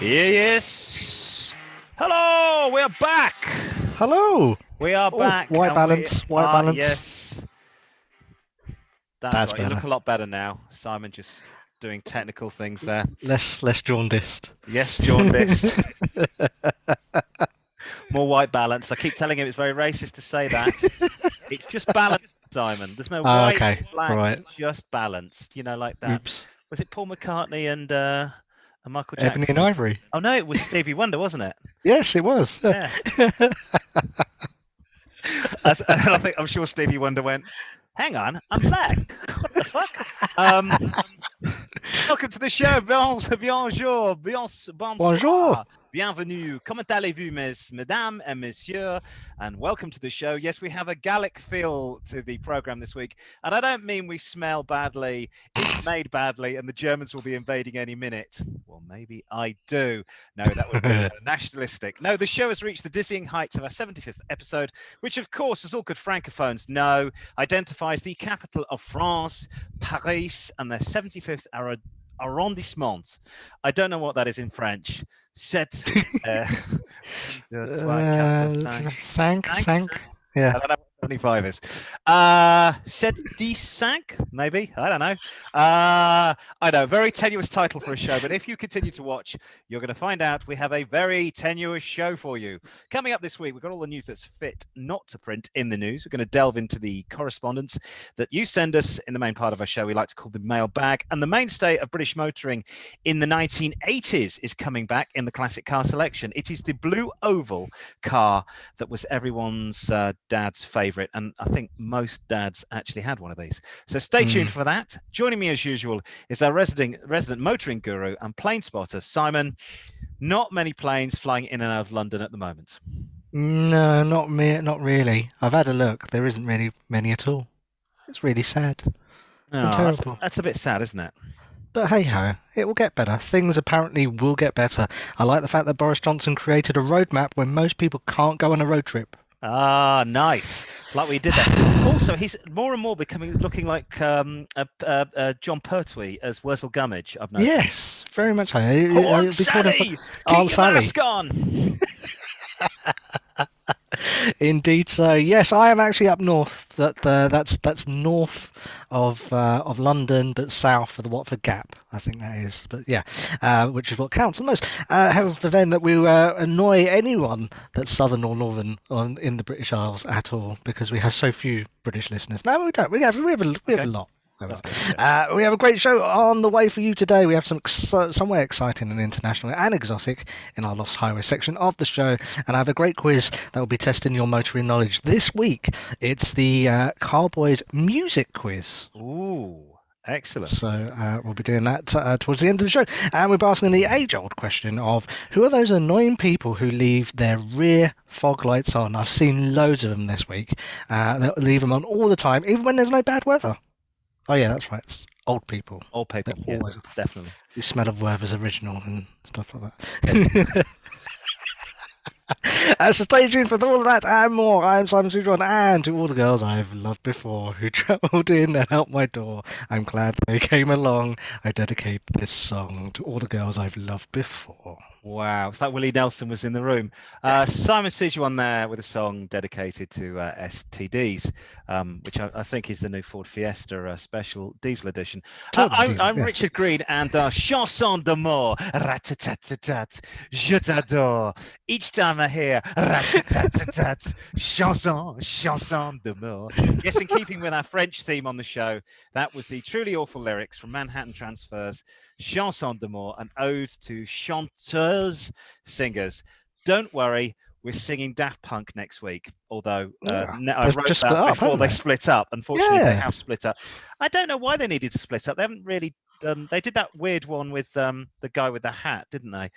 Yes. Hello, we're back. Hello. We are Oh, back. white and balance. White balance. Yes, that's That's right. You look better. a lot better now. Simon just doing technical things there. Less jaundiced. Yes, jaundiced. More white balance. I keep telling him it's very racist to say that. It's just balanced, Simon. There's no Ah, white, okay. black. Right. It's just balanced. You know, like that. Oops. Was it Paul McCartney and Michael Ebony and Jackson? Ivory. Oh no, it was Stevie Wonder, wasn't it? Yes, it was. Yeah. I'm sure Stevie Wonder went, hang on, I'm black. What the fuck? Welcome to the show. Bonjour, Bonjour. bonsoir, bienvenue. Comment allez-vous, mesdames et messieurs? And welcome to the show. Yes, we have a Gallic feel to the program this week. And I don't mean we smell badly, it's made badly, and the Germans will be invading any minute. Well, maybe I do. No, that would be nationalistic. No, the show has reached the dizzying heights of our 75th episode, which, of course, as all good francophones know, identifies the capital of France, Paris, and their 75th Arrondissement. I don't know what that is in French. Sept. Sank. Yeah. I don't know what 75 is. 75, maybe. I don't know. I know, very tenuous title for a show, but if you continue to watch, you're going to find out we have a very tenuous show for you. Coming up this week, we've got all the news that's fit not to print in the news. We're going to delve into the correspondence that you send us in the main part of our show. We like to call the mailbag. And the mainstay of British motoring in the 1980s is coming back in the classic car selection. It is the blue oval car that was everyone's dad's favorite, and I think most dads actually had one of these. So stay tuned for that. Joining me as usual is our resident motoring guru and plane spotter, Simon. Not many planes flying in and out of London at the moment. No, not me. Not really. I've had a look. There isn't really many at all. It's really sad and terrible. That's a bit sad, isn't it? But hey ho, it will get better. Things apparently will get better. I like the fact that Boris Johnson created a roadmap when most people can't go on a road trip. Ah, nice. Like we did that. Also, he's more and more looking like John Pertwee as Wurzel Gummidge, I've noticed. Yes, very much so. Aunt Sally! Aunt Sally. Mask on! Indeed, so yes, I am actually up north. That's north of London, but south of the Watford Gap, I think that is. But yeah, which is what counts the most. However, then that we annoy anyone that's southern or northern in the British Isles at all, because we have so few British listeners. No, we don't. We have a lot. We have a great show on the way for you today. We have somewhere exciting and international and exotic in our Lost Highway section of the show, and I have a great quiz that will be testing your motoring knowledge this week. It's the Car-Boyz music quiz. Ooh, excellent. So we'll be doing that towards the end of the show, and we're asking the age-old question of who are those annoying people who leave their rear fog lights on. I've seen loads of them this week. They'll leave them on all the time, even when there's no bad weather. Oh yeah, that's right. It's old people. Old people, yeah, definitely. You smell of Werther's original and stuff like that. So stay tuned for all of that and more. I'm Simon Sudron, and to all the girls I've loved before who travelled in and out my door, I'm glad they came along. I dedicate this song to all the girls I've loved before. Wow, it's like Willie Nelson was in the room. Simon Sijuan there with a song dedicated to STDs, which I think is the new Ford Fiesta special diesel edition. I'm Richard Green, and Chanson d'amour, rat-tat-tat-tat, je t'adore. Each time I hear rat-tat-tat-tat, chanson d'amour. Yes, in keeping with our French theme on the show, that was the truly awful lyrics from Manhattan Transfer's Chanson d'amour, an ode to chanteuses, singers. Don't worry, we're singing Daft Punk next week. Although I wrote that before they split up. Unfortunately, they have split up. I don't know why they needed to split up. They haven't really. They did that weird one with the guy with the hat, didn't they?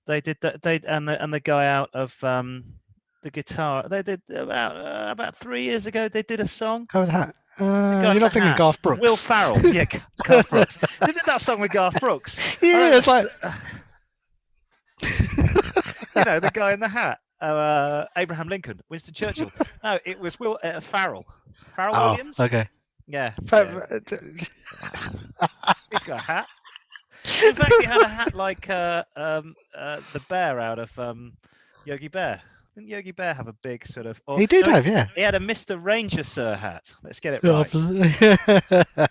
They did that. And the guy out of the guitar. They did about 3 years ago. They did a song. How was that? You're not thinking Garth Brooks. Will Farrell. Yeah, Garth Brooks. They did that song with Garth Brooks. Yeah, it's like the guy in the hat. Abraham Lincoln, Winston Churchill. No, it was Will Farrell. Williams. Okay. Yeah. He's got a hat. In fact, he had a hat like the bear out of Yogi Bear. Didn't Yogi Bear have a big sort of? Or He did no, have, yeah. he had a Mr. Ranger Sir hat. Let's get it right.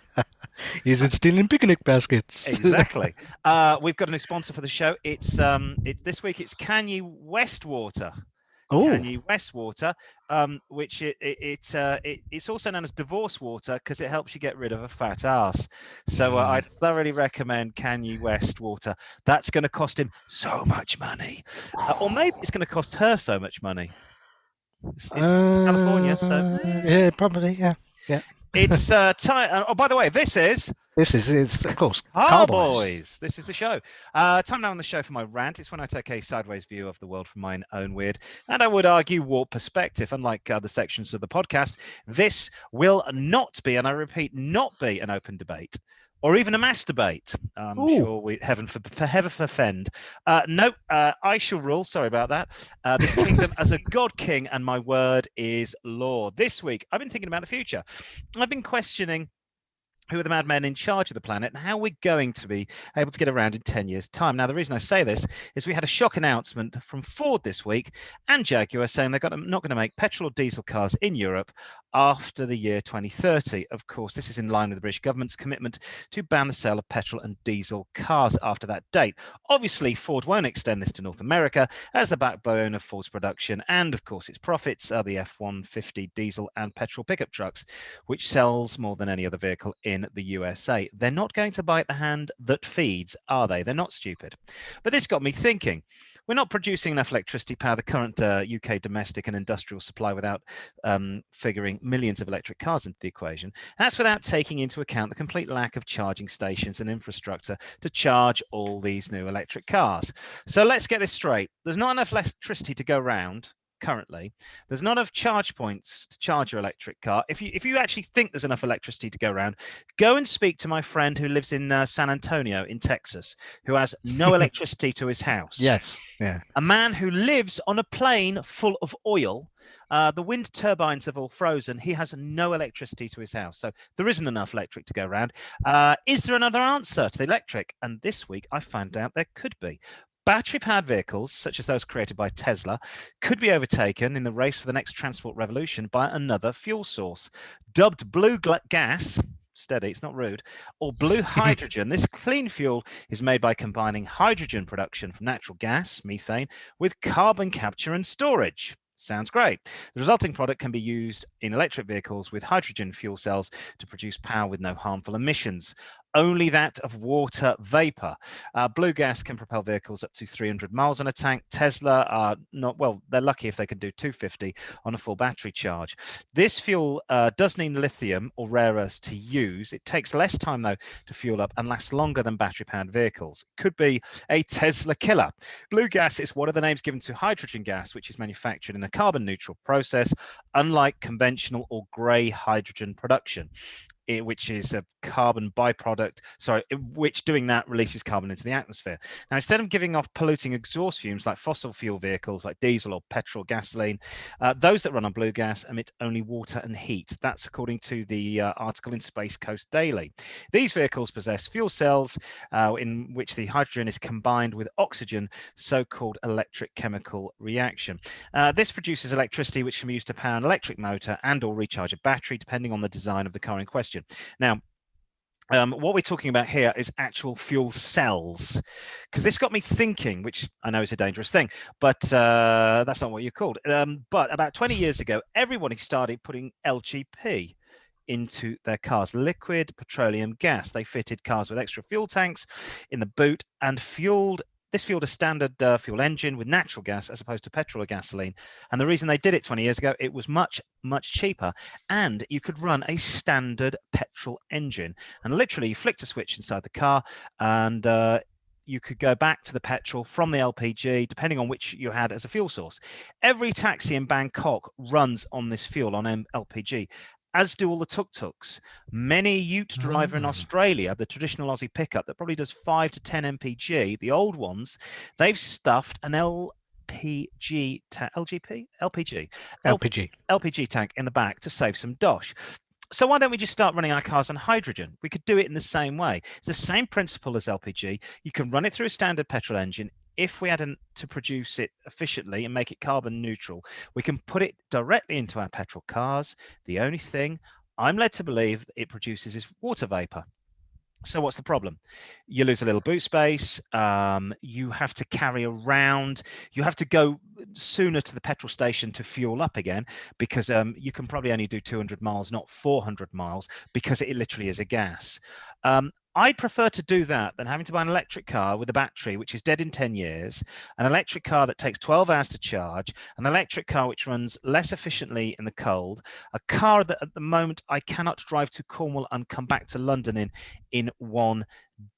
He's been stealing picnic baskets. Exactly. We've got a new sponsor for the show. It's this week. It's Kanye Westwater. Oh, Kanye Westwater, which it's also known as divorce water because it helps you get rid of a fat ass. So I'd thoroughly recommend Kanye Westwater. That's going to cost him so much money, or maybe it's going to cost her so much money. It's California, so yeah, probably, yeah. it's time. Oh, by the way, It's of course Car-Boyz. Car-Boyz. This is the show. Time now on the show for my rant. It's when I take a sideways view of the world from my own weird, and I would argue warped perspective. Unlike other sections of the podcast, this will not be, and I repeat, not be an open debate or even a masturbate. I'm sure we heaven forfend. No, I shall rule. Sorry about that. This kingdom as a god king, and my word is law. This week, I've been thinking about the future. I've been questioning who are the madmen in charge of the planet and how we're going to be able to get around in 10 years' time. Now, the reason I say this is we had a shock announcement from Ford this week and Jaguar saying they're not going to make petrol or diesel cars in Europe after the year 2030. Of course, this is in line with the British government's commitment to ban the sale of petrol and diesel cars after that date. Obviously, Ford won't extend this to North America as the backbone of Ford's production and, of course, its profits are the F-150 diesel and petrol pickup trucks, which sells more than any other vehicle in the USA. They're not going to bite the hand that feeds, are they? They're not stupid. But this got me thinking. We're not producing enough electricity to power the current UK domestic and industrial supply without figuring millions of electric cars into the equation. That's without taking into account the complete lack of charging stations and infrastructure to charge all these new electric cars. So let's get this straight. There's not enough electricity to go around currently. There's not enough charge points to charge your electric car. If you actually think there's enough electricity to go around, go and speak to my friend who lives in San Antonio in Texas, who has no electricity to his house. Yes, yeah. A man who lives on a plane full of oil. The wind turbines have all frozen. He has no electricity to his house. So there isn't enough electric to go around. Is there another answer to the electric? And this week I found out there could be. Battery-powered vehicles, such as those created by Tesla, could be overtaken in the race for the next transport revolution by another fuel source. Dubbed blue gas, steady, it's not rude, or blue hydrogen. This clean fuel is made by combining hydrogen production from natural gas, methane, with carbon capture and storage. Sounds great. The resulting product can be used in electric vehicles with hydrogen fuel cells to produce power with no harmful emissions. Only that of water vapor. Blue gas can propel vehicles up to 300 miles on a tank. Tesla are not, well, they're lucky if they can do 250 on a full battery charge. This fuel does need lithium or rare earths to use. It takes less time, though, to fuel up and lasts longer than battery-powered vehicles. It could be a Tesla killer. Blue gas is one of the names given to hydrogen gas, which is manufactured in a carbon-neutral process, unlike conventional or grey hydrogen production. Which is a carbon byproduct, which doing that releases carbon into the atmosphere. Now, instead of giving off polluting exhaust fumes like fossil fuel vehicles like diesel or petrol, gasoline, those that run on blue gas emit only water and heat. That's according to the article in Space Coast Daily. These vehicles possess fuel cells in which the hydrogen is combined with oxygen, so-called electric chemical reaction. This produces electricity which can be used to power an electric motor and or recharge a battery, depending on the design of the car in question. Now, what we're talking about here is actual fuel cells, because this got me thinking, which I know is a dangerous thing, but that's not what you're called. But about 20 years ago, everybody started putting LGP into their cars, liquid petroleum gas. They fitted cars with extra fuel tanks in the boot and fueled a standard fuel engine with natural gas as opposed to petrol or gasoline. And the reason they did it 20 years ago, it was much, much cheaper. And you could run a standard petrol engine. And literally, you flicked a switch inside the car and you could go back to the petrol from the LPG, depending on which you had as a fuel source. Every taxi in Bangkok runs on this fuel, on LPG. As do all the tuk-tuks. Many ute driver in Australia, the traditional Aussie pickup that probably does 5 to 10 mpg, the old ones, they've stuffed an LPG tank in the back to save some dosh. So why don't we just start running our cars on hydrogen? We could do it in the same way. It's the same principle as LPG. You can run it through a standard petrol engine. If we had to produce it efficiently and make it carbon neutral, we can put it directly into our petrol cars. The only thing I'm led to believe it produces is water vapor. So what's the problem? You lose a little boot space. You have to carry around. You have to go sooner to the petrol station to fuel up again, because you can probably only do 200 miles, not 400 miles, because it literally is a gas. I'd prefer to do that than having to buy an electric car with a battery, which is dead in 10 years, an electric car that takes 12 hours to charge, an electric car which runs less efficiently in the cold, a car that at the moment I cannot drive to Cornwall and come back to London in one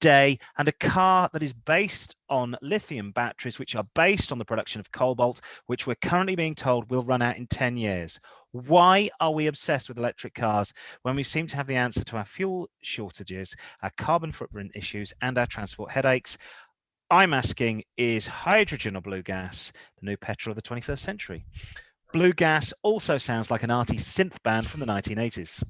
day, and a car that is based on lithium batteries, which are based on the production of cobalt, which we're currently being told will run out in 10 years. Why are we obsessed with electric cars when we seem to have the answer to our fuel shortages, our carbon footprint issues, and our transport headaches? I'm asking, is hydrogen or blue gas the new petrol of the 21st century? Blue gas also sounds like an arty synth band from the 1980s.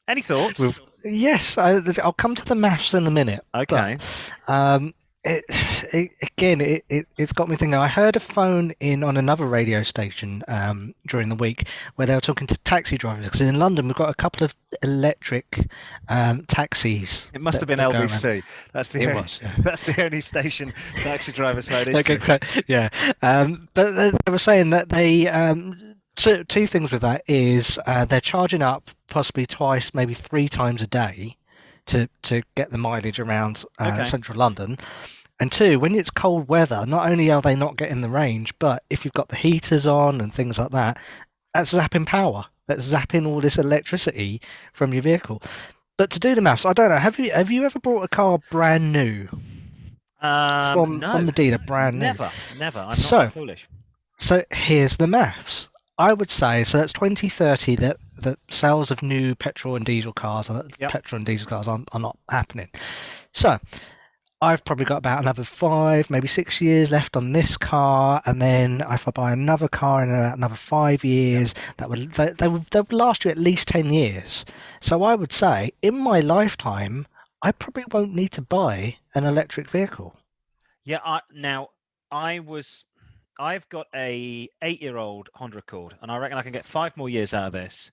Any thoughts? Yes, I'll come to the maths in a minute. Okay. But, it's got me thinking. I heard a phone in on another radio station during the week where they were talking to taxi drivers, because in London we've got a couple of electric taxis. It must have been LBC. That's the only station taxi drivers phone into. Okay, yeah. But they were saying that they two things with that is they're charging up possibly twice, maybe 3 times a day to get the mileage around central London. And 2, when it's cold weather, not only are they not getting the range, but if you've got the heaters on and things like that, that's zapping power. That's zapping all this electricity from your vehicle. But to do the maths, I don't know. Have you ever bought a car brand new from the dealer, brand new? Never. I'm not foolish. So here's the maths. I would say, so that's 2030 that sales of new petrol and diesel cars are not happening. So I've probably got about another 5, maybe 6 years left on this car, and then if I buy another car in another 5 years, they would last you at least 10 years. So I would say, in my lifetime, I probably won't need to buy an electric vehicle. Yeah. I've got a 8-year-old Honda Accord, and I reckon I can get 5 more years out of this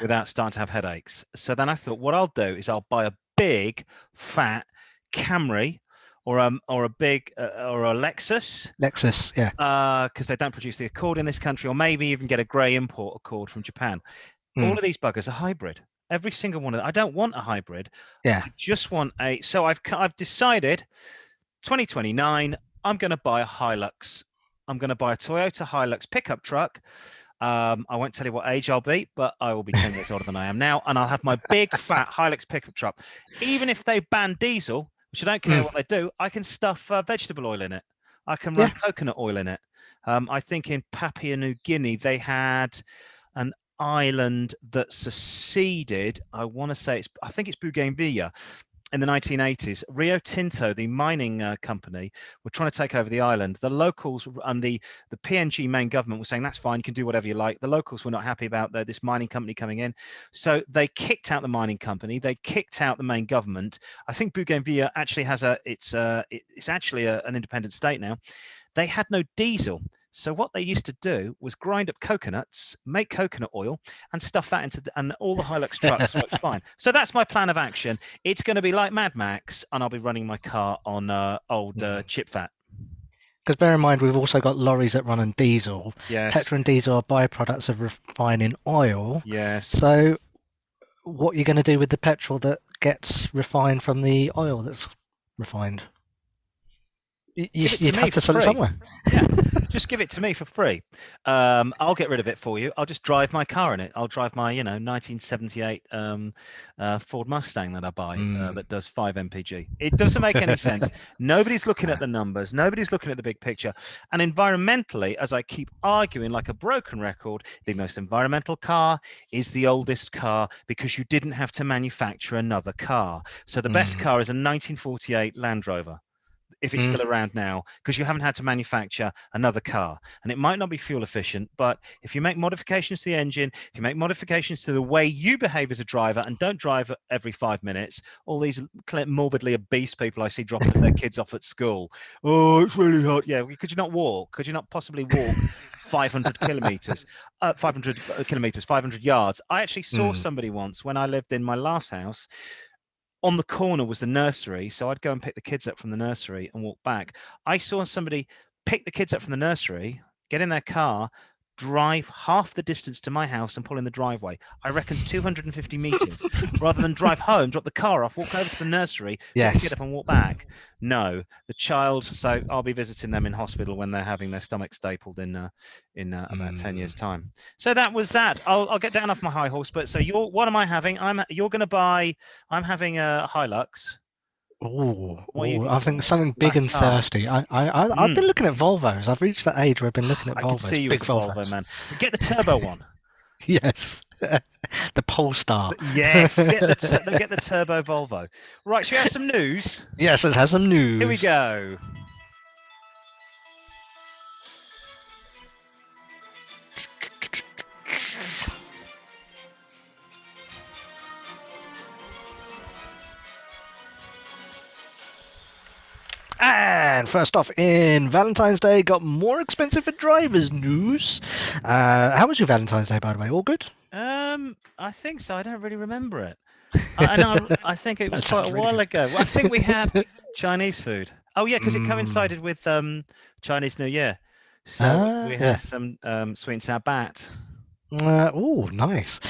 without starting to have headaches. So then I thought, what I'll do is I'll buy a big, fat Camry or a big or a Lexus. Lexus, yeah. Because they don't produce the Accord in this country, or maybe even get a grey import Accord from Japan. All of these buggers are hybrid. Every single one of them. I don't want a hybrid. Yeah. I just want a. So I've decided, 2029, I'm going to buy a Hilux. I'm going to buy a Toyota Hilux pickup truck. I won't tell you what age I'll be, but I will be 10 years older than I am now, and I'll have my big fat Hilux pickup truck. Even if they ban diesel, which I don't care what they do, I can stuff vegetable oil in it. I can run coconut oil in it. I think in Papua New Guinea they had an island that seceded. I think it's Bougainville. In the 1980s, Rio Tinto, the mining company, were trying to take over the island. The locals and the PNG main government were saying, that's fine, you can do whatever you like. The locals were not happy about this mining company coming in. So they kicked out the mining company. They kicked out the main government. I think Bougainville actually has it's actually an independent state now. They had no diesel. So what they used to do was grind up coconuts, make coconut oil, and stuff that into and all the Hilux trucks worked fine. So that's my plan of action. It's going to be like Mad Max, and I'll be running my car on old chip fat. Because bear in mind, we've also got lorries that run on diesel. Yes. Petrol and diesel are byproducts of refining oil. Yes. So what are you going to do with the petrol that gets refined from the oil that's refined? You'd have to sell it somewhere. Yeah, just give it to me for free. I'll get rid of it for you. I'll just drive my car in it. I'll drive my 1978 Ford Mustang that I buy that does 5 mpg. It doesn't make any sense. Nobody's looking at the numbers. Nobody's looking at the big picture. And environmentally, as I keep arguing like a broken record, the most environmental car is the oldest car, because you didn't have to manufacture another car. So the best car is a 1948 Land Rover. if it's still around now, because you haven't had to manufacture another car. And it might not be fuel efficient, but if you make modifications to the engine, if you make modifications to the way you behave as a driver and don't drive every 5 minutes, all these morbidly obese people I see dropping their kids off at school. Oh, it's really hot. Yeah, could you not walk? Could you not possibly walk 500 kilometers, 500 yards? I actually saw somebody once when I lived in my last house. On the corner was the nursery, so I'd go and pick the kids up from the nursery and walk back. I saw somebody pick the kids up from the nursery, get in their car, drive half the distance to my house and pull in the driveway. I reckon 250 meters, rather than drive home, drop the car off, walk over to the nursery, pick the kid up and walk back. No, the child. So I'll be visiting them in hospital when they're having their stomach stapled in about 10 years' time. So that was that. I'll get down off my high horse. But so what am I having? I'm having a Hilux. I think something big and thirsty. I've been looking at Volvos. I've reached that age where I've been looking at Volvos. I can see you as a Volvo man. Get the turbo one. Yes, the Polestar. Yes, get the turbo Volvo. Right, should we have some news? Yes, let's have some news. Here we go. And first off, in Valentine's Day, got more expensive for drivers news. How was your Valentine's Day, by the way? All good? I think so. I don't really remember it. I think it was quite a while ago. Well, I think we had Chinese food. Oh yeah, because it coincided with Chinese New Year, so we had some sweet and sour bat. Nice.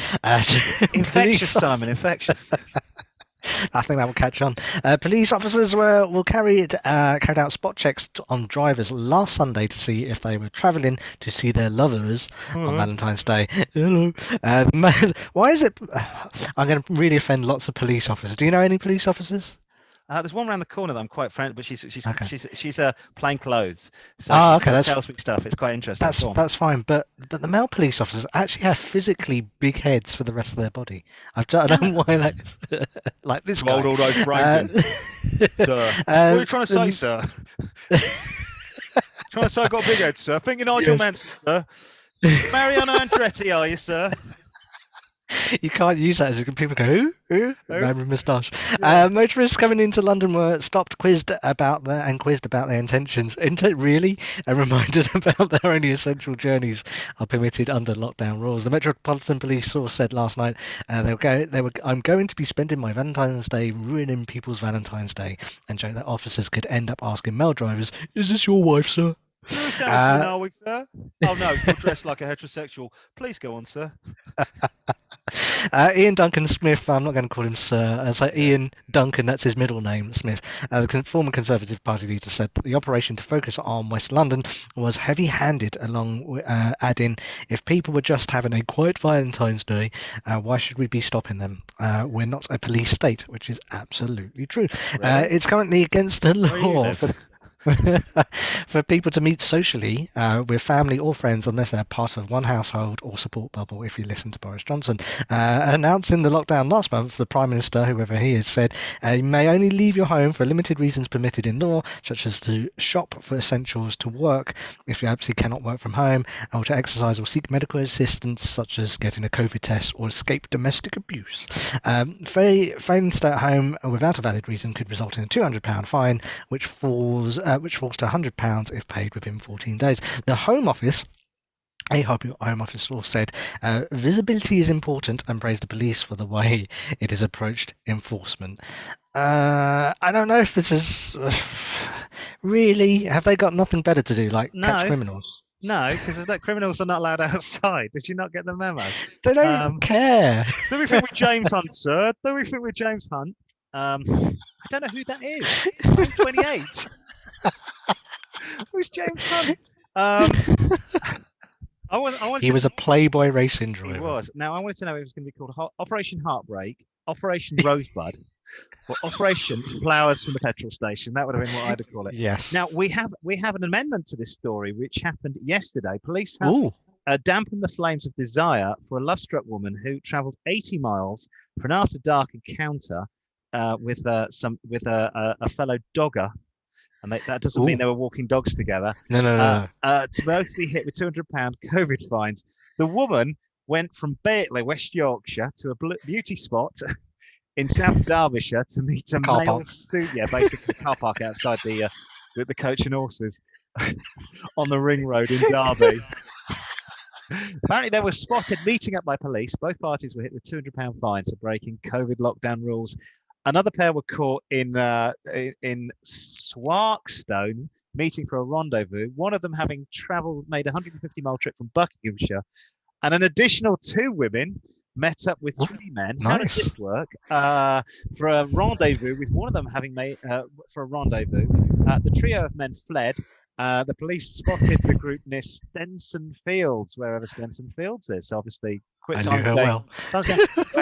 Infectious, Simon. Infectious. I think that will catch on. Police officers carried out spot checks on drivers last Sunday to see if they were travelling to see their lovers on Valentine's Day. Hello. Why is it? I'm going to really offend lots of police officers. Do you know any police officers? There's one around the corner that I'm quite friendly, but she's plain clothes. So that's tells me stuff. It's quite interesting. That's fine, but the male police officers actually have physically big heads for the rest of their body. I don't know why that is. Like this guy. All those brains sir. What are you trying to say, sir? Trying to say I got a big head, sir. Thinking Nigel Manson, sir. Mariano Andretti, are you, sir? You can't use that as people go, who? Man with moustache. Yeah. Motorists coming into London were stopped, quizzed about their intentions. Really? And reminded about their only essential journeys are permitted under lockdown rules. The Metropolitan Police source said last night, I'm going to be spending my Valentine's Day ruining people's Valentine's Day, and joked that officers could end up asking male drivers, "Is this your wife, sir?" Are we, sir? Oh no, you're dressed like a heterosexual. Please go on, sir. Ian Duncan Smith, I'm not going to call him sir, so Ian Duncan, that's his middle name, Smith, the former Conservative Party leader, said that the operation to focus on West London was heavy-handed, adding, if people were just having a quiet Valentine's Day, why should we be stopping them? We're not a police state, which is absolutely true. Really? It's currently against the law for people to meet socially with family or friends unless they're part of one household or support bubble, if you listen to Boris Johnson. Announcing the lockdown last month, the Prime Minister, whoever he is, said you may only leave your home for limited reasons permitted in law, such as to shop for essentials, to work if you absolutely cannot work from home, or to exercise or seek medical assistance, such as getting a COVID test or escape domestic abuse. Failing to stay at home without a valid reason could result in a £200 fine, which falls to £100 if paid within 14 days. The Home Office, a Home Office source, said visibility is important and praised the police for the way it has approached enforcement. I don't know if this is really. Have they got nothing better to do, like catch criminals? No, because criminals are not allowed outside. Did you not get the memo? They don't care. Do we think with James Hunt, sir? Do we think with James Hunt? I don't know who that is. I'm 28. Who's James Hunt? He was a Playboy racing driver. He was. Now, I wanted to know if it was going to be called Operation Heartbreak, Operation Rosebud, or Operation Flowers from the Petrol Station. That would have been what I'd call it. Yes. Now, we have an amendment to this story, which happened yesterday. Police have dampened the flames of desire for a love-struck woman who travelled 80 miles for an after-dark encounter with a fellow dogger and that doesn't mean Ooh. they were walking dogs together. No. To both be hit with £200 COVID fines. The woman went from Batley, West Yorkshire, to a beauty spot in South Derbyshire to meet a Car male park. student. Yeah, basically the car park outside the Coach and Horses on the ring road in Derby. Apparently, they were spotted meeting up by police. Both parties were hit with £200 fines for breaking COVID lockdown rules. Another pair were caught in Swarkstone, meeting for a rendezvous. One of them having made a 150-mile trip from Buckinghamshire, and an additional 2 women met up with 3 men. Nice. How did this work? For a rendezvous, with one of them having made for a rendezvous. The trio of men fled. The police spotted the group near Stenson Fields, wherever Stenson Fields is. So obviously, I knew her well.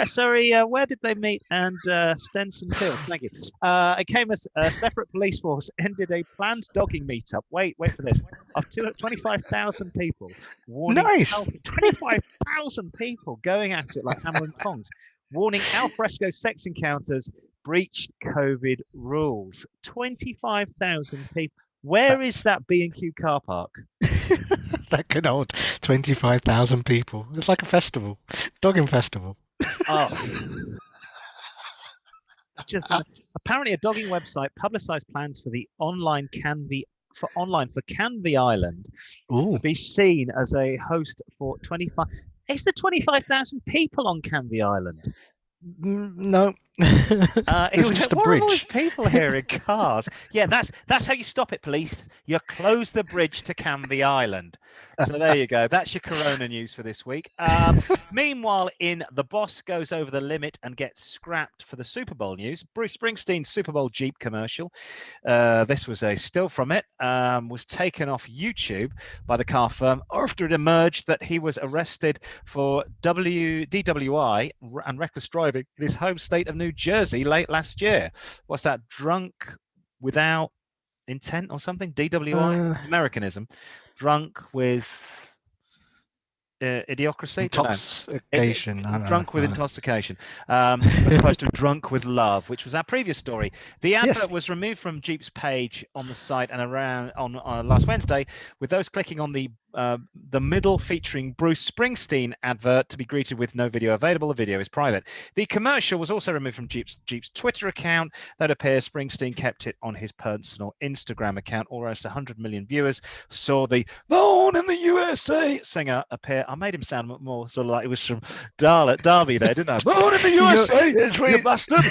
Sorry, where did they meet? And Stenson Fields. Thank you. It came as a separate police force ended a planned dogging meetup. Wait for this. Of 25,000 people. Warning Nice. 25,000 people going at it like hammer and tongs. Warning alfresco sex encounters breached COVID rules. 25,000 people. Where is that B&Q car park? That could hold 25,000 people. It's like a festival, dogging festival. Oh. Apparently, a dogging website publicised plans for the Canvey Island to be seen as a host for 25. Is there 25,000 people on Canvey Island? No. It was just a what bridge. Are all these people here in cars? Yeah, that's how you stop it, police. You close the bridge to Canvey Island. So there you go. That's your Corona news for this week. Meanwhile, the boss goes over the limit and gets scrapped for the Super Bowl news. Bruce Springsteen's Super Bowl Jeep commercial. This was a still from it. Was taken off YouTube by the car firm after it emerged that he was arrested for DWI and reckless driving in his home state of New Jersey late last year. What's that? Drunk without intent or something? DWI? Americanism. Drunk with idiocracy? Intoxication. Drunk with intoxication. As opposed to drunk with love, which was our previous story. The advert was removed from Jeep's page on the site and around on last Wednesday, with those clicking on the middle featuring Bruce Springsteen advert to be greeted with no video available. The video is private. The commercial was also removed from Jeep's Twitter account. That appears Springsteen kept it on his personal Instagram account. Almost 100 million viewers saw the Born in the USA singer appear. I made him sound more sort of like it was from Derby there, didn't I? Born in the USA, you bastard.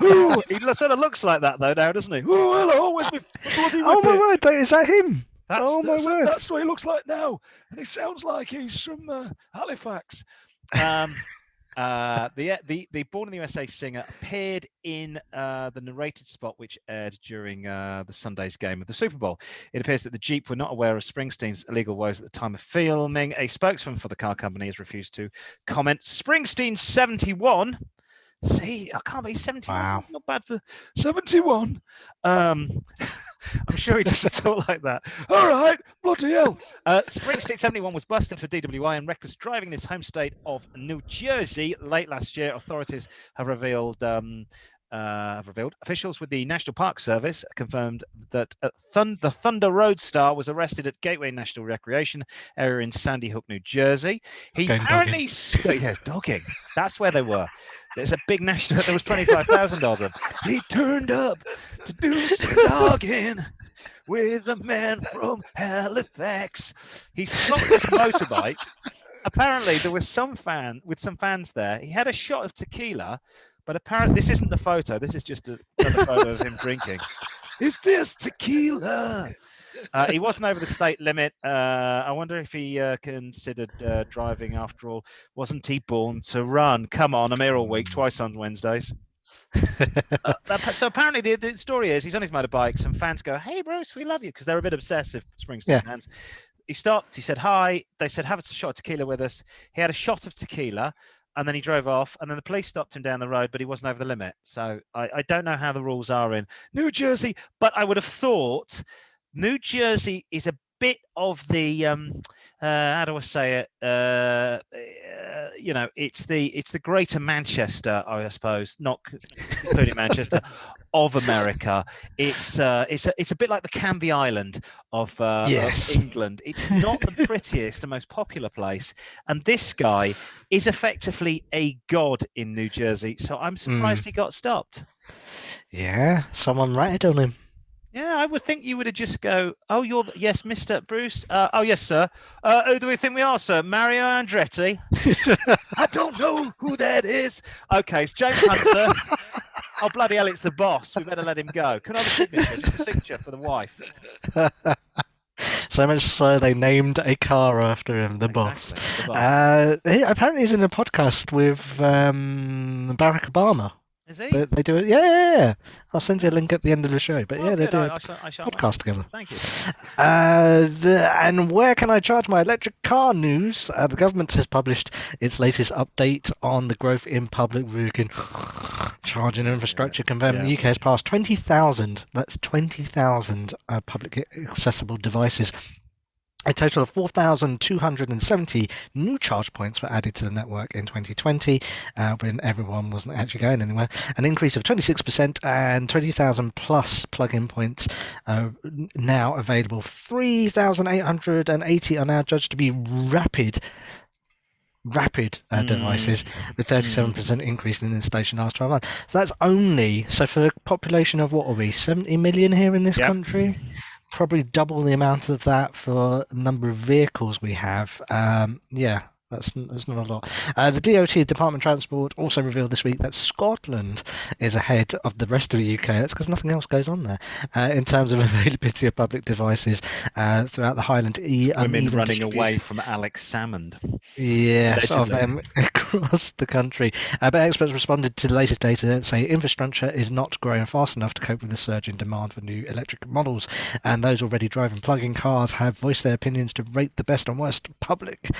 Ooh, he sort of looks like that though now, doesn't he? Ooh, hello, where's my bloody Oh my word, is that him? My word. That's what he looks like now. And he sounds like he's from Halifax. The Born in the USA singer appeared in the narrated spot which aired during the Sunday's game of the Super Bowl. It appears that the Jeep were not aware of Springsteen's illegal woes at the time of filming. A spokesman for the car company has refused to comment. Springsteen's 71. See, I can't believe 71. Wow. Not bad for 71. I'm sure he doesn't talk like that. All right, bloody hell. Springsteen 71 was busted for DWI and reckless driving in his home state of New Jersey late last year. Authorities have revealed officials with the National Park Service confirmed that the Thunder Road star was arrested at Gateway National Recreation Area in Sandy Hook, New Jersey. He apparently, dogging. That's where they were. There's a big national. There was 25,000 of them. He turned up to do some dogging with a man from Halifax. He slopped his motorbike. Apparently, there was some fans there. He had a shot of tequila. But apparently, this isn't the photo. This is just another photo of him drinking. Is this tequila? He wasn't over the state limit. I wonder if he considered driving after all. Wasn't he born to run? Come on, I'm here all week, twice on Wednesdays. So apparently the story is he's on his motorbike. Some fans go, "Hey, Bruce, we love you," because they're a bit obsessive, Springsteen fans. He stopped. He said hi. They said, "Have a shot of tequila with us." He had a shot of tequila. And then he drove off, and then the police stopped him down the road, but he wasn't over the limit. So I don't know how the rules are in New Jersey, but I would have thought New Jersey is a bit of the how do I say it? it's the Greater Manchester, I suppose, not including Manchester, of America. It's a bit like the Canvey Island of Yes. England. It's not the prettiest and most popular place, and this guy is effectively a god in New Jersey. So I'm surprised he got stopped. Yeah, someone ratted on him. Yeah, I would think you would have just go, oh, yes, Mr. Bruce. Oh, yes, sir. Who do we think we are, sir? Mario Andretti? I don't know who that is. Okay, it's James Hunt, sir. Oh, bloody hell, it's the boss. We better let him go. Can I have a signature? Just a signature for the wife. So much so they named a car after him, the boss. Exactly, the boss. Apparently he's in a podcast with Barack Obama. Is he? They do it. Yeah. I'll send you a link at the end of the show. But yeah, they good. do a I shall podcast together. Thank you. And where can I charge my electric car news? The government has published its latest update on the growth in public vehicle charging infrastructure, confirming the UK has passed 20,000. That's 20,000 public accessible devices. A total of 4,270 new charge points were added to the network in 2020, when everyone wasn't actually going anywhere. An increase of 26%, and 20,000 plus plug-in points now available. 3,880 are now judged to be rapid devices, with 37% increase in installation last 12 months. So that's only, so for a population of, what are we, 70 million here in this country? Probably double the amount of that for the number of vehicles we have. That's not a lot. The DOT, Department of Transport, also revealed this week that Scotland is ahead of the rest of the UK. That's because nothing else goes on there in terms of availability of public devices throughout the Highland. Women running away from Alex Salmond. Yes, of them across the country. But experts responded to the latest data that say infrastructure is not growing fast enough to cope with the surge in demand for new electric models. And those already driving plug-in cars have voiced their opinions to rate the best and worst public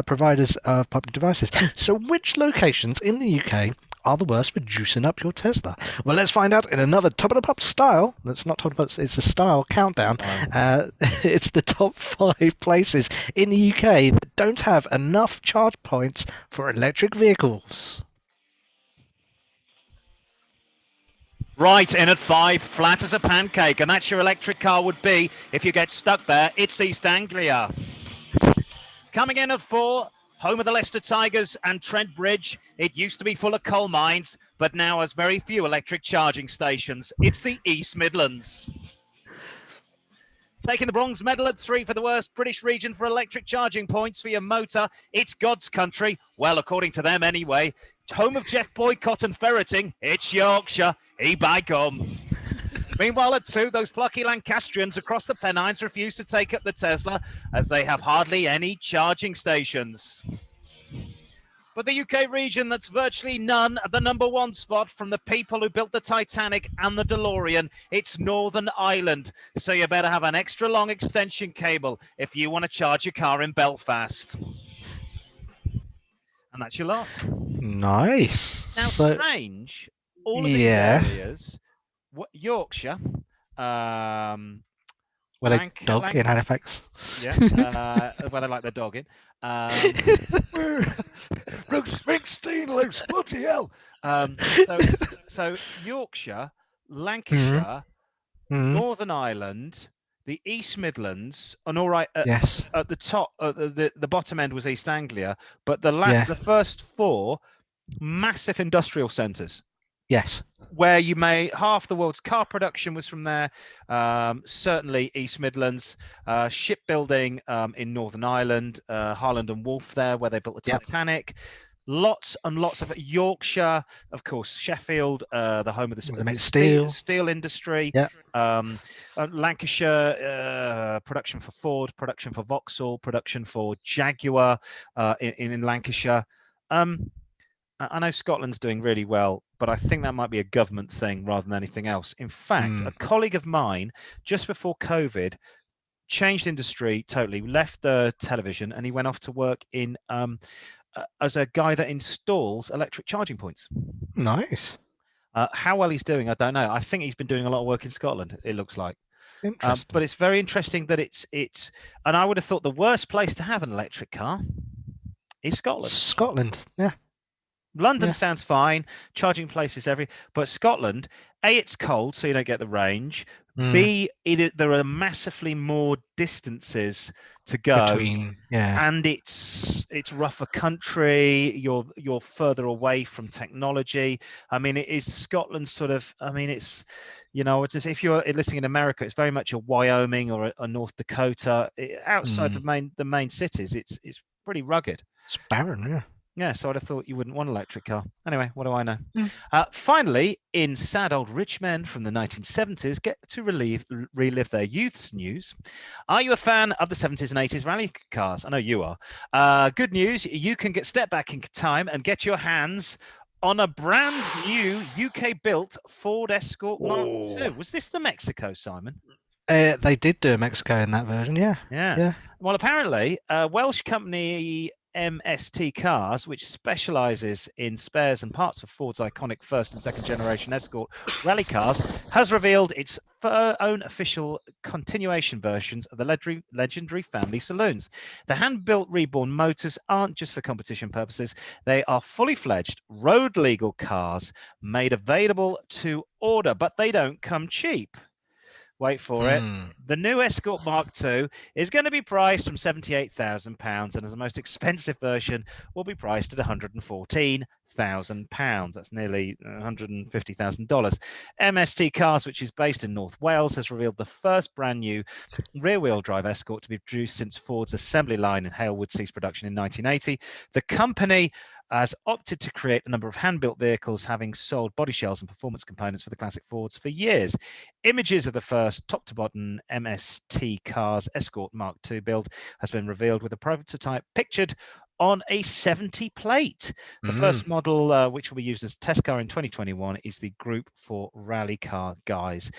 providers of public devices. So which locations in the UK are the worst for juicing up your Tesla? Well, let's find out in another Top of the Pop style. That's not Top of the Pop, it's a style countdown. It's the top 5 places in the UK that don't have enough charge points for electric vehicles. Right in at 5, flat as a pancake, and that's your electric car would be if you get stuck there. It's East Anglia. Coming in at 4, home of the Leicester Tigers and Trent Bridge. It used to be full of coal mines, but now has very few electric charging stations. It's the East Midlands. Taking the bronze medal at 3 for the worst British region for electric charging points for your motor. It's God's country. Well, according to them anyway. Home of Jeff Boycott and ferreting. It's Yorkshire. By gum. Meanwhile, at 2, those plucky Lancastrians across the Pennines refuse to take up the Tesla as they have hardly any charging stations. But the UK region that's virtually none at the number 1 spot from the people who built the Titanic and the DeLorean, it's Northern Ireland. So you better have an extra long extension cable if you want to charge your car in Belfast. And that's your lot. Nice. Now, strange, all of these areas... Yorkshire, where they dog in Halifax. Yeah, where they like their dog in. Bruce Springsteen loose, bloody hell. So Yorkshire, Lancashire, Northern Ireland, the East Midlands, and all right, at the top, the bottom end was East Anglia, but the first 4 massive industrial centres. Yes. Where half the world's car production was from there. Certainly East Midlands, shipbuilding in Northern Ireland, Harland and Wolff there, where they built the Titanic. Lots and lots of Yorkshire, of course, Sheffield, the home of the steel industry. Lancashire, production for Ford, production for Vauxhall, production for Jaguar in Lancashire. I know Scotland's doing really well, but I think that might be a government thing rather than anything else. In fact, a colleague of mine, just before COVID, changed industry totally, left the television, and he went off to work in as a guy that installs electric charging points. Nice. How well he's doing, I don't know. I think he's been doing a lot of work in Scotland, it looks like. But it's very interesting that it's, and I would have thought the worst place to have an electric car is Scotland. Scotland. Yeah. London Yeah. sounds fine, charging places but Scotland, A, it's cold, so you don't get the range. Mm. B, there are massively more distances to go, Between. Yeah. and it's rougher country. You're further away from technology. I mean, it is Scotland sort of. I mean, it's it's as if you're listening in America, it's very much a Wyoming or a North Dakota. Outside the main cities, it's pretty rugged. It's barren. Yeah. Yeah, so I'd have thought you wouldn't want an electric car. Anyway, what do I know? Mm. Finally, in sad old rich men from the 1970s get to relive their youth's news. Are you a fan of the 70s and 80s rally cars? I know you are. Good news, you can step back in time and get your hands on a brand new UK-built Ford Escort Mark II. Was this the Mexico, Simon? They did do a Mexico in that version, yeah. Yeah. Well, apparently, Welsh company MST Cars, which specializes in spares and parts for Ford's iconic first and second generation Escort rally cars, has revealed its own official continuation versions of the legendary family saloons. The hand-built reborn motors aren't just for competition purposes. They are fully fledged, road legal cars made available to order, but they don't come cheap. Wait for it. The new Escort Mark II is going to be priced from £78,000, and as the most expensive version will be priced at £114,000. That's nearly $150,000. MST Cars, which is based in North Wales, has revealed the first brand new rear-wheel drive Escort to be produced since Ford's assembly line in Halewood ceased production in 1980. The company has opted to create a number of hand-built vehicles, having sold body shells and performance components for the classic Fords for years. Images of the first top-to-bottom MST Cars Escort Mark II build has been revealed, with a prototype pictured on a 70 plate. The first model, which will be used as a test car in 2021, is the Group 4 Rally Car Guys.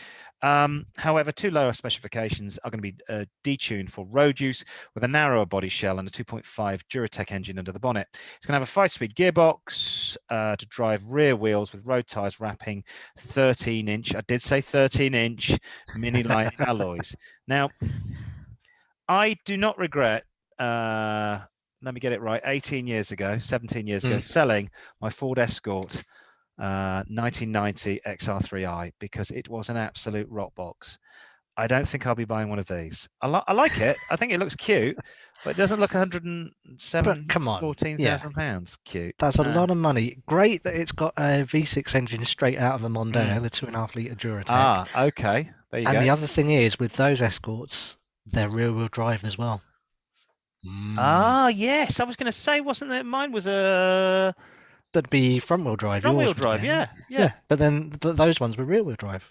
However, two lower specifications are going to be detuned for road use, with a narrower body shell and a 2.5 Duratec engine under the bonnet. It's going to have a 5-speed gearbox to drive rear wheels, with road tyres wrapping 13-inch, I did say 13-inch, mini light alloys. Now, I do not regret, let me get it right, 17 years ago, selling my Ford Escort 1990 XR3i, because it was an absolute rock box. I don't think I'll be buying one of these. I like it. I think it looks cute, but it doesn't look £114,000 cute. That's a lot of money. Great that it's got a V6 engine straight out of a Mondeo, the 2.5 litre Duratec. Okay. There you go. And the other thing is, with those Escorts, they're rear-wheel drive as well. Yes. I was going to say, wasn't it? Mine was a... That'd be front-wheel drive. Front-wheel drive, yeah. But then those ones were rear-wheel drive.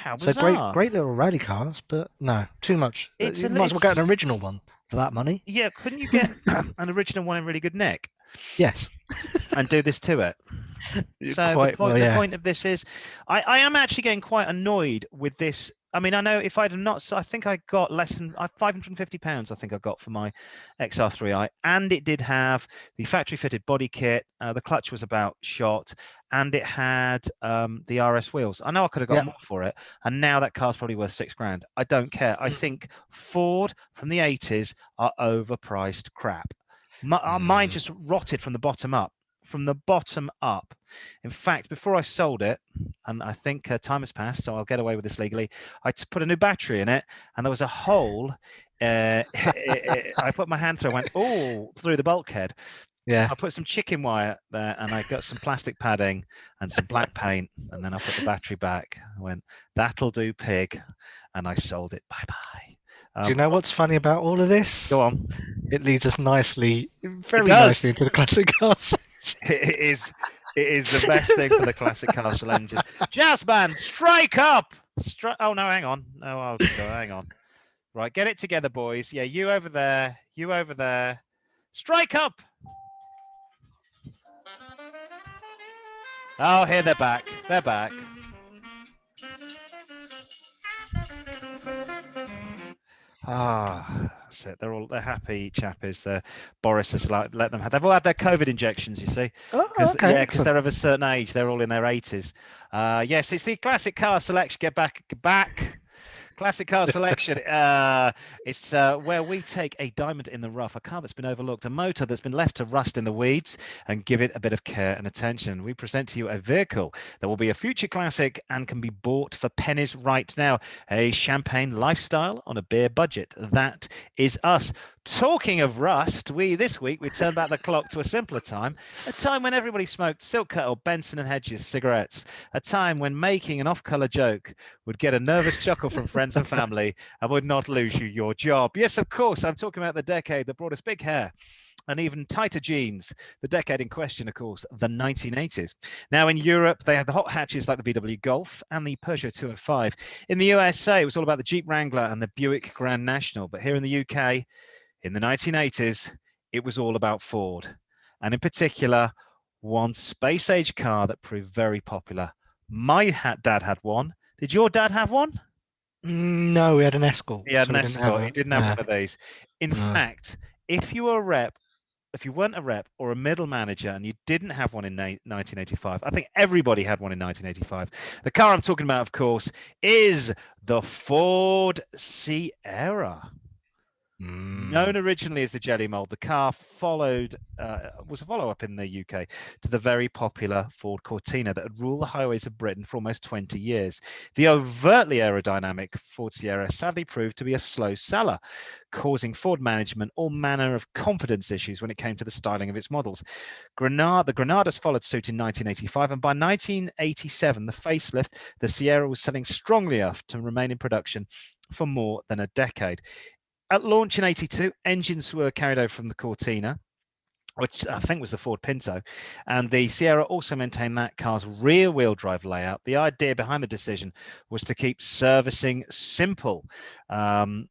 How bizarre. So great little rally cars, but no, too much. You might as well get an original one for that money. Yeah, couldn't you get an original one in really good nick? Yes. And do this to it. So the point of this is, I am actually getting quite annoyed with this. I mean, I know if I'd not, so I think I got less than £550. I think I got for my XR3i, and it did have the factory-fitted body kit. The clutch was about shot, and it had the RS wheels. I know I could have got more for it, and now that car's probably worth £6,000. I don't care. I think Ford from the 80s are overpriced crap. Mine just rotted from the bottom up. In fact, before I sold it, and I think time has passed, so I'll get away with this legally, I put a new battery in it, and there was a hole. I put my hand through, went through the bulkhead. Yeah. So I put some chicken wire there, and I got some plastic padding and some black paint, and then I put the battery back. I went, that'll do, pig, and I sold it. Bye-bye. Do you know what's funny about all of this? Go on. It leads us nicely into the classic cars. It is the best thing for the classic car engine. Jazz band, strike up! Oh no, hang on. No, I'll go. Hang on. Right, get it together, boys. Yeah, you over there. You over there. Strike up! Oh, here they're back. They're back. That's it. They're happy chappies. Boris has let them have. They've all had their COVID injections, you see. Okay. Yeah, because they're of a certain age. They're all in their 80s. Yes, it's the classic car selection. Get back. Classic car selection. It's where we take a diamond in the rough, a car that's been overlooked, a motor that's been left to rust in the weeds, and give it a bit of care and attention. We present to you a vehicle that will be a future classic and can be bought for pennies right now. A champagne lifestyle on a beer budget. That is us. Talking of rust, this week we turned back the clock to a simpler time, a time when everybody smoked Silk-Cut or Benson & Hedges cigarettes, a time when making an off-color joke would get a nervous chuckle from friends and family and would not lose you your job. Yes, of course, I'm talking about the decade that brought us big hair and even tighter jeans. The decade in question, of course, the 1980s. Now, in Europe, they had the hot hatches like the VW Golf and the Peugeot 205. In the USA, it was all about the Jeep Wrangler and the Buick Grand National. But here in the UK, in the 1980s, it was all about Ford. And in particular, one space-age car that proved very popular. My dad had one. Did your dad have one? No, we had an Escort. He had so an Escort. He didn't have one of these. In fact, if you were a rep, if you weren't a rep or a middle manager and you didn't have one in 1985, I think everybody had one in 1985. The car I'm talking about, of course, is the Ford Sierra. Known originally as the Jelly Mold, the car was a follow-up in the UK to the very popular Ford Cortina that had ruled the highways of Britain for almost 20 years. The overtly aerodynamic Ford Sierra sadly proved to be a slow seller, causing Ford management all manner of confidence issues when it came to the styling of its models. The Granadas followed suit in 1985, and by 1987, the facelift, the Sierra was selling strongly enough to remain in production for more than a decade. At launch in 82, engines were carried over from the Cortina, which I think was the Ford Pinto, and the Sierra also maintained that car's rear-wheel drive layout. The idea behind the decision was to keep servicing simple. And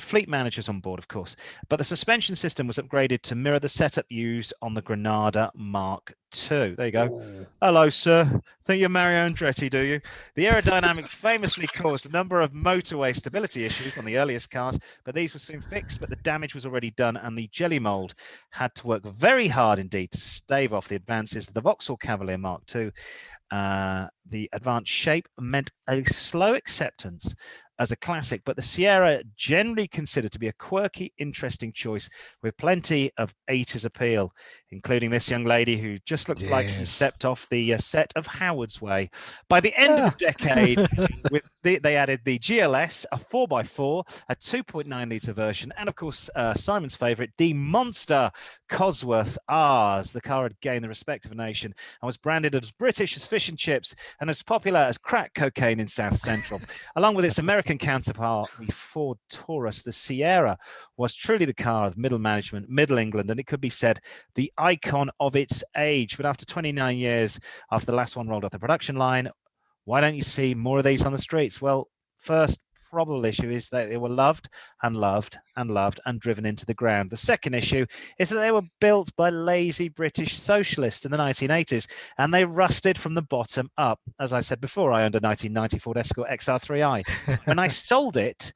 fleet managers on board, of course. But the suspension system was upgraded to mirror the setup used on the Granada Mark II. There you go. Ooh. Hello, sir. Think you're Mario Andretti, do you? The aerodynamics famously caused a number of motorway stability issues on the earliest cars, but these were soon fixed, but the damage was already done, and the Jelly Mold had to work very hard indeed to stave off the advances of the Vauxhall Cavalier Mark II. The advanced shape meant a slow acceptance as a classic, but the Sierra generally considered to be a quirky, interesting choice with plenty of 80s appeal, including this young lady who just looks like she stepped off the set of Howard's Way. By the end of the decade, they added the GLS, a 4x4, a 2.9-litre version, and of course, Simon's favourite, the monster Cosworth R's. The car had gained the respect of a nation and was branded as British as fish and chips and as popular as crack cocaine in South Central. Along with its American counterpart, the Ford Taurus, the Sierra was truly the car of middle management, middle England, and it could be said the icon of its age. But after 29 years, after the last one rolled off the production line, why don't you see more of these on the streets? Well, first probable issue is that they were loved and loved and loved and driven into the ground. The second issue is that they were built by lazy British socialists in the 1980s, and they rusted from the bottom up. As I said before, I owned a 1990 Ford Escort XR3i. When I sold it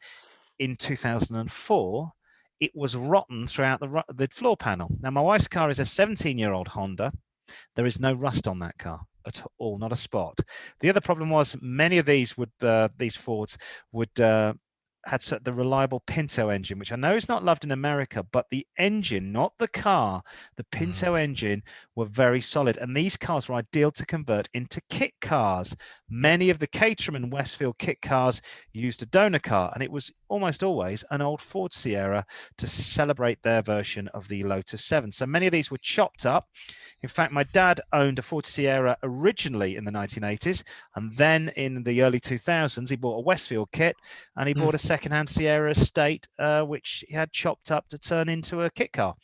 in 2004, it was rotten throughout the floor panel. Now, my wife's car is a 17-year-old Honda. There is no rust on that car at all, not a spot. The other problem was many of these Fords had the reliable Pinto engine, which I know is not loved in America, but the engine, not the car, the Pinto engine were very solid. And these cars were ideal to convert into kit cars. Many of the Caterham and Westfield kit cars used a donor car, and it was almost always an old Ford Sierra to celebrate their version of the Lotus 7. So many of these were chopped up. In fact, my dad owned a Ford Sierra originally in the 1980s, and then in the early 2000s, he bought a Westfield kit, and he bought a second-hand Sierra Estate, which he had chopped up to turn into a kit car.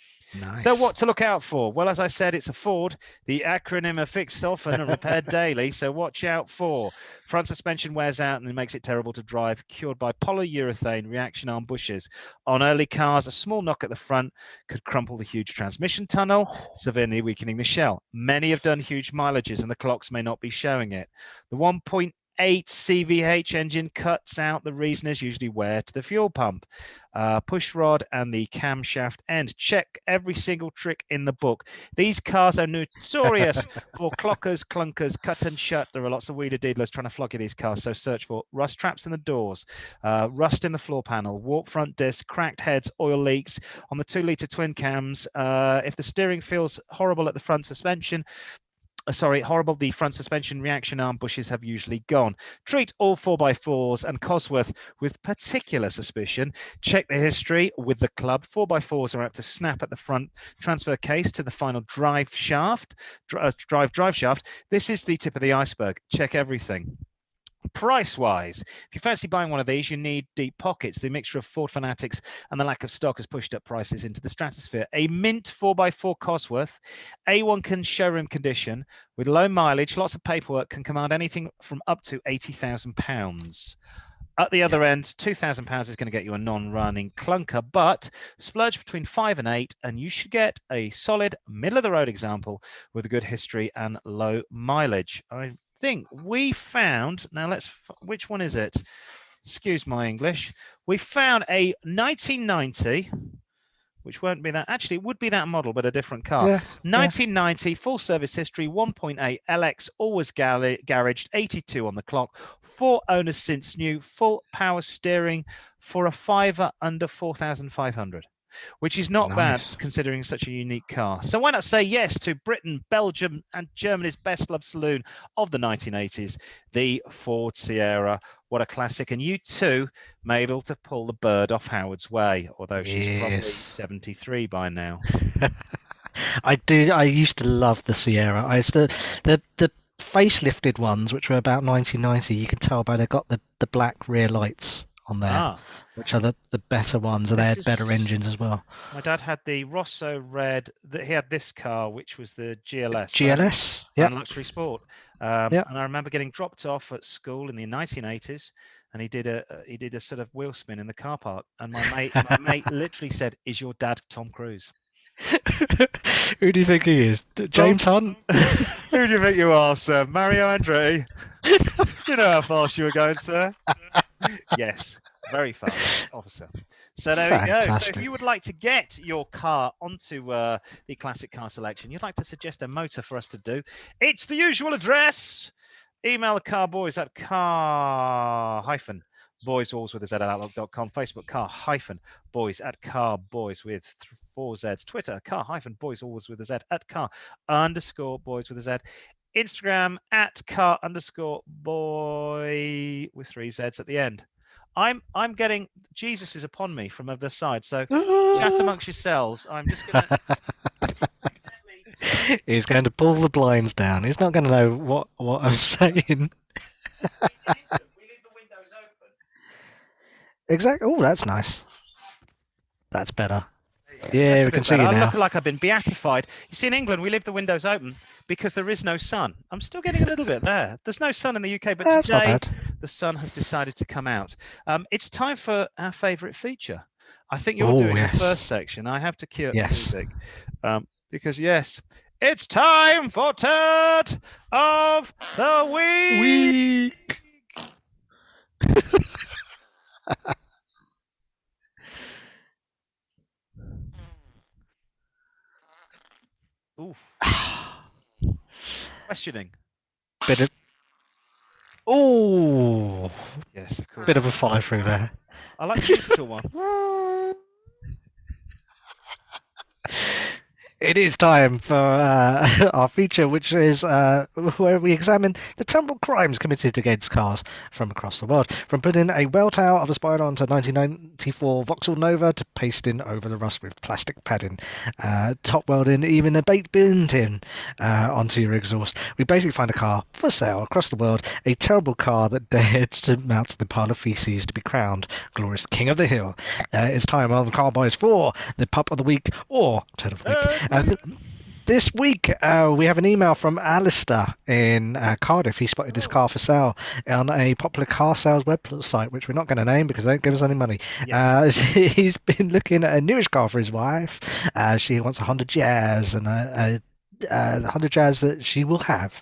Nice. So what to look out for? Well, as I said, it's a Ford. The acronym are fixed often and repaired daily, so watch out for. Front suspension wears out and it makes it terrible to drive, cured by polyurethane reaction arm bushes. On early cars, a small knock at the front could crumple the huge transmission tunnel, severely weakening the shell. Many have done huge mileages and the clocks may not be showing it. The 1.8 CVH engine cuts out. The reason is usually wear to the fuel pump. Push rod and the camshaft end. Check every single trick in the book. These cars are notorious for clockers, clunkers, cut and shut. There are lots of wheeler dealers trying to flog you these cars, so search for rust traps in the doors, rust in the floor panel, warped front disc, cracked heads, oil leaks on the 2-litre twin cams. If the steering feels horrible at the front suspension, horrible, the front suspension reaction arm bushes have usually gone. Treat all 4x4s and Cosworth with particular suspicion. Check the history with the club. 4x4s are apt to snap at the front transfer case to the final drive shaft. Drive shaft. This is the tip of the iceberg. Check everything. Price-wise, if you fancy buying one of these, you need deep pockets. The mixture of Ford fanatics and the lack of stock has pushed up prices into the stratosphere. A mint 4x4 Cosworth, A1 showroom condition, with low mileage, lots of paperwork, can command anything from up to £80,000. At the other end, £2,000 is going to get you a non-running clunker, but splurge between 5 and 8, and you should get a solid middle-of-the-road example with a good history and low mileage. I think we found, now which one is it? Excuse my English. We found a 1990, which won't be that. Actually, it would be that model, but a different car. Yeah, 1990, full service history, 1.8 LX, always garaged, 82 on the clock, 4 owners since new, full power steering for a fiver under 4,500. Which is not bad considering such a unique car. So why not say yes to Britain, Belgium, and Germany's best loved saloon of the 1980s, the Ford Sierra. What a classic. And you too may be able to pull the bird off Howard's way, although she's probably 73 by now. I used to love the Sierra. The facelifted ones, which were about 1990, you can tell by they got the black rear lights on there, which are the better ones, and they had better engines as well. My dad had the Rosso Red. He had this car, which was the GLS, and luxury sport. And I remember getting dropped off at school in the 1980s, and he did a sort of wheel spin in the car park, and my mate literally said, "Is your dad Tom Cruise?" Who do you think he is? James Hunt? Who do you think you are, sir? Mario Andretti? You know how fast you were going, sir. Yes, very fast, officer. So there we go. So if you would like to get your car onto the classic car selection, you'd like to suggest a motor for us to do, it's the usual address. Email the Car-Boyz at car-boys with a Z@outlook.com. Facebook car-boys at Car-Boyz with 4 Zs. Twitter car-boys always with a Z at car_boys with a Z. Instagram at car_boy with 3 Zs at the end. I'm getting Jesus is upon me from the other side. So chat amongst yourselves. I'm just gonna. He's going to pull the blinds down. He's not going to know what I'm saying. We leave the windows open. Exactly. Oh, that's nice. That's better. Yeah, we can see you now. I look like I've been beatified. You see, in England, we leave the windows open because there is no sun. I'm still getting a little bit there. There's no sun in the UK, but today the sun has decided to come out. It's time for our favourite feature. I think you're doing the first section. I have to cue up the music. Because, yes, it's time for Turd of the Week. Oof. Questioning. Bit of. Oh. Yes, of course. Bit of a follow through there. I like the musical one. It is time for our feature, which is where we examine the terrible crimes committed against cars from across the world. From putting a welt out of a spider onto a 1994 Vauxhall Nova to pasting over the rust with plastic padding, top welding even a baked bean tin onto your exhaust. We basically find a car for sale across the world, a terrible car that dared to mount the pile of feces to be crowned glorious king of the hill. It's time on the Car-Boyz for the pup of the week or turd of the week. This week, we have an email from Alistair in Cardiff. He spotted this car for sale on a popular car sales website, which we're not going to name because they don't give us any money. Yeah. He's been looking at a newish car for his wife. She wants a Honda Jazz and a the Honda Jazz that she will have.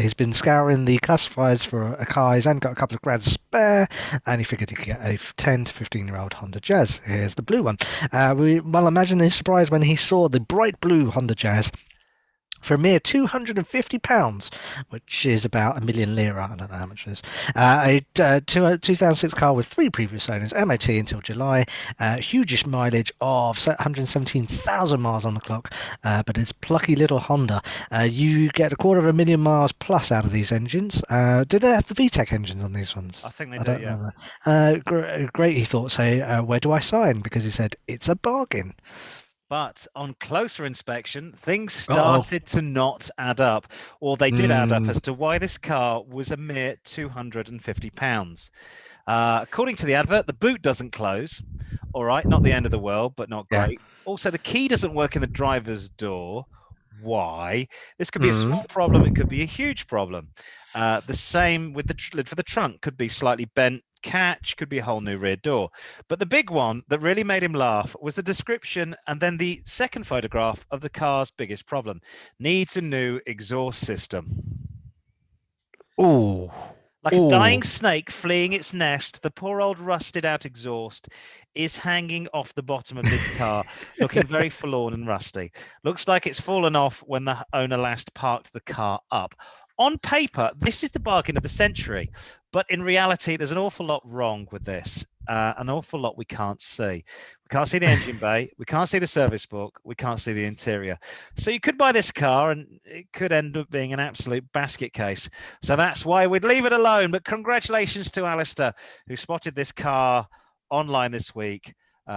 He's been scouring the classifieds for a car. He's only got a couple of grand spare, and he figured he could get a 10 to 15-year-old Honda Jazz. Here's the blue one. Well, imagine his surprise when he saw the bright blue Honda Jazz for a mere £250, which is about a million lira. I don't know how much it is. A 2006 car with 3 previous owners, MOT until July, hugest mileage of 117,000 miles on the clock, but it's plucky little Honda. You get 250,000 miles plus out of these engines. Do they have the VTEC engines on these ones? I think they I do, don't yeah. know. Great, he thought. So, where do I sign? Because he said, it's a bargain. But on closer inspection, things Uh-oh. started to not add up, or they did add up Mm, as to why this car was a mere £250. According to the advert, the boot doesn't close. All right, not the end of the world, but not yeah. great. Also, the key doesn't work in the driver's door. Why? This could be a Mm, small problem. It could be a huge problem. The same with the lid for the trunk. Could be slightly bent catch, could be a whole new rear door. But the big one that really made him laugh was the description and then the second photograph of the car's biggest problem. Needs a new exhaust system. ooh. Like a Ooh. dying snake fleeing its nest, the poor old rusted out exhaust is hanging off the bottom of this car, looking very forlorn and rusty. Looks like it's fallen off when the owner last parked the car up. On paper, this is the bargain of the century, but in reality, there's an awful lot wrong with this. An awful lot we can't see. We can't see the engine bay. We can't see the service book. We can't see the interior. So you could buy this car and it could end up being an absolute basket case. So that's why we'd leave it alone. But congratulations to Alistair, who spotted this car online this week,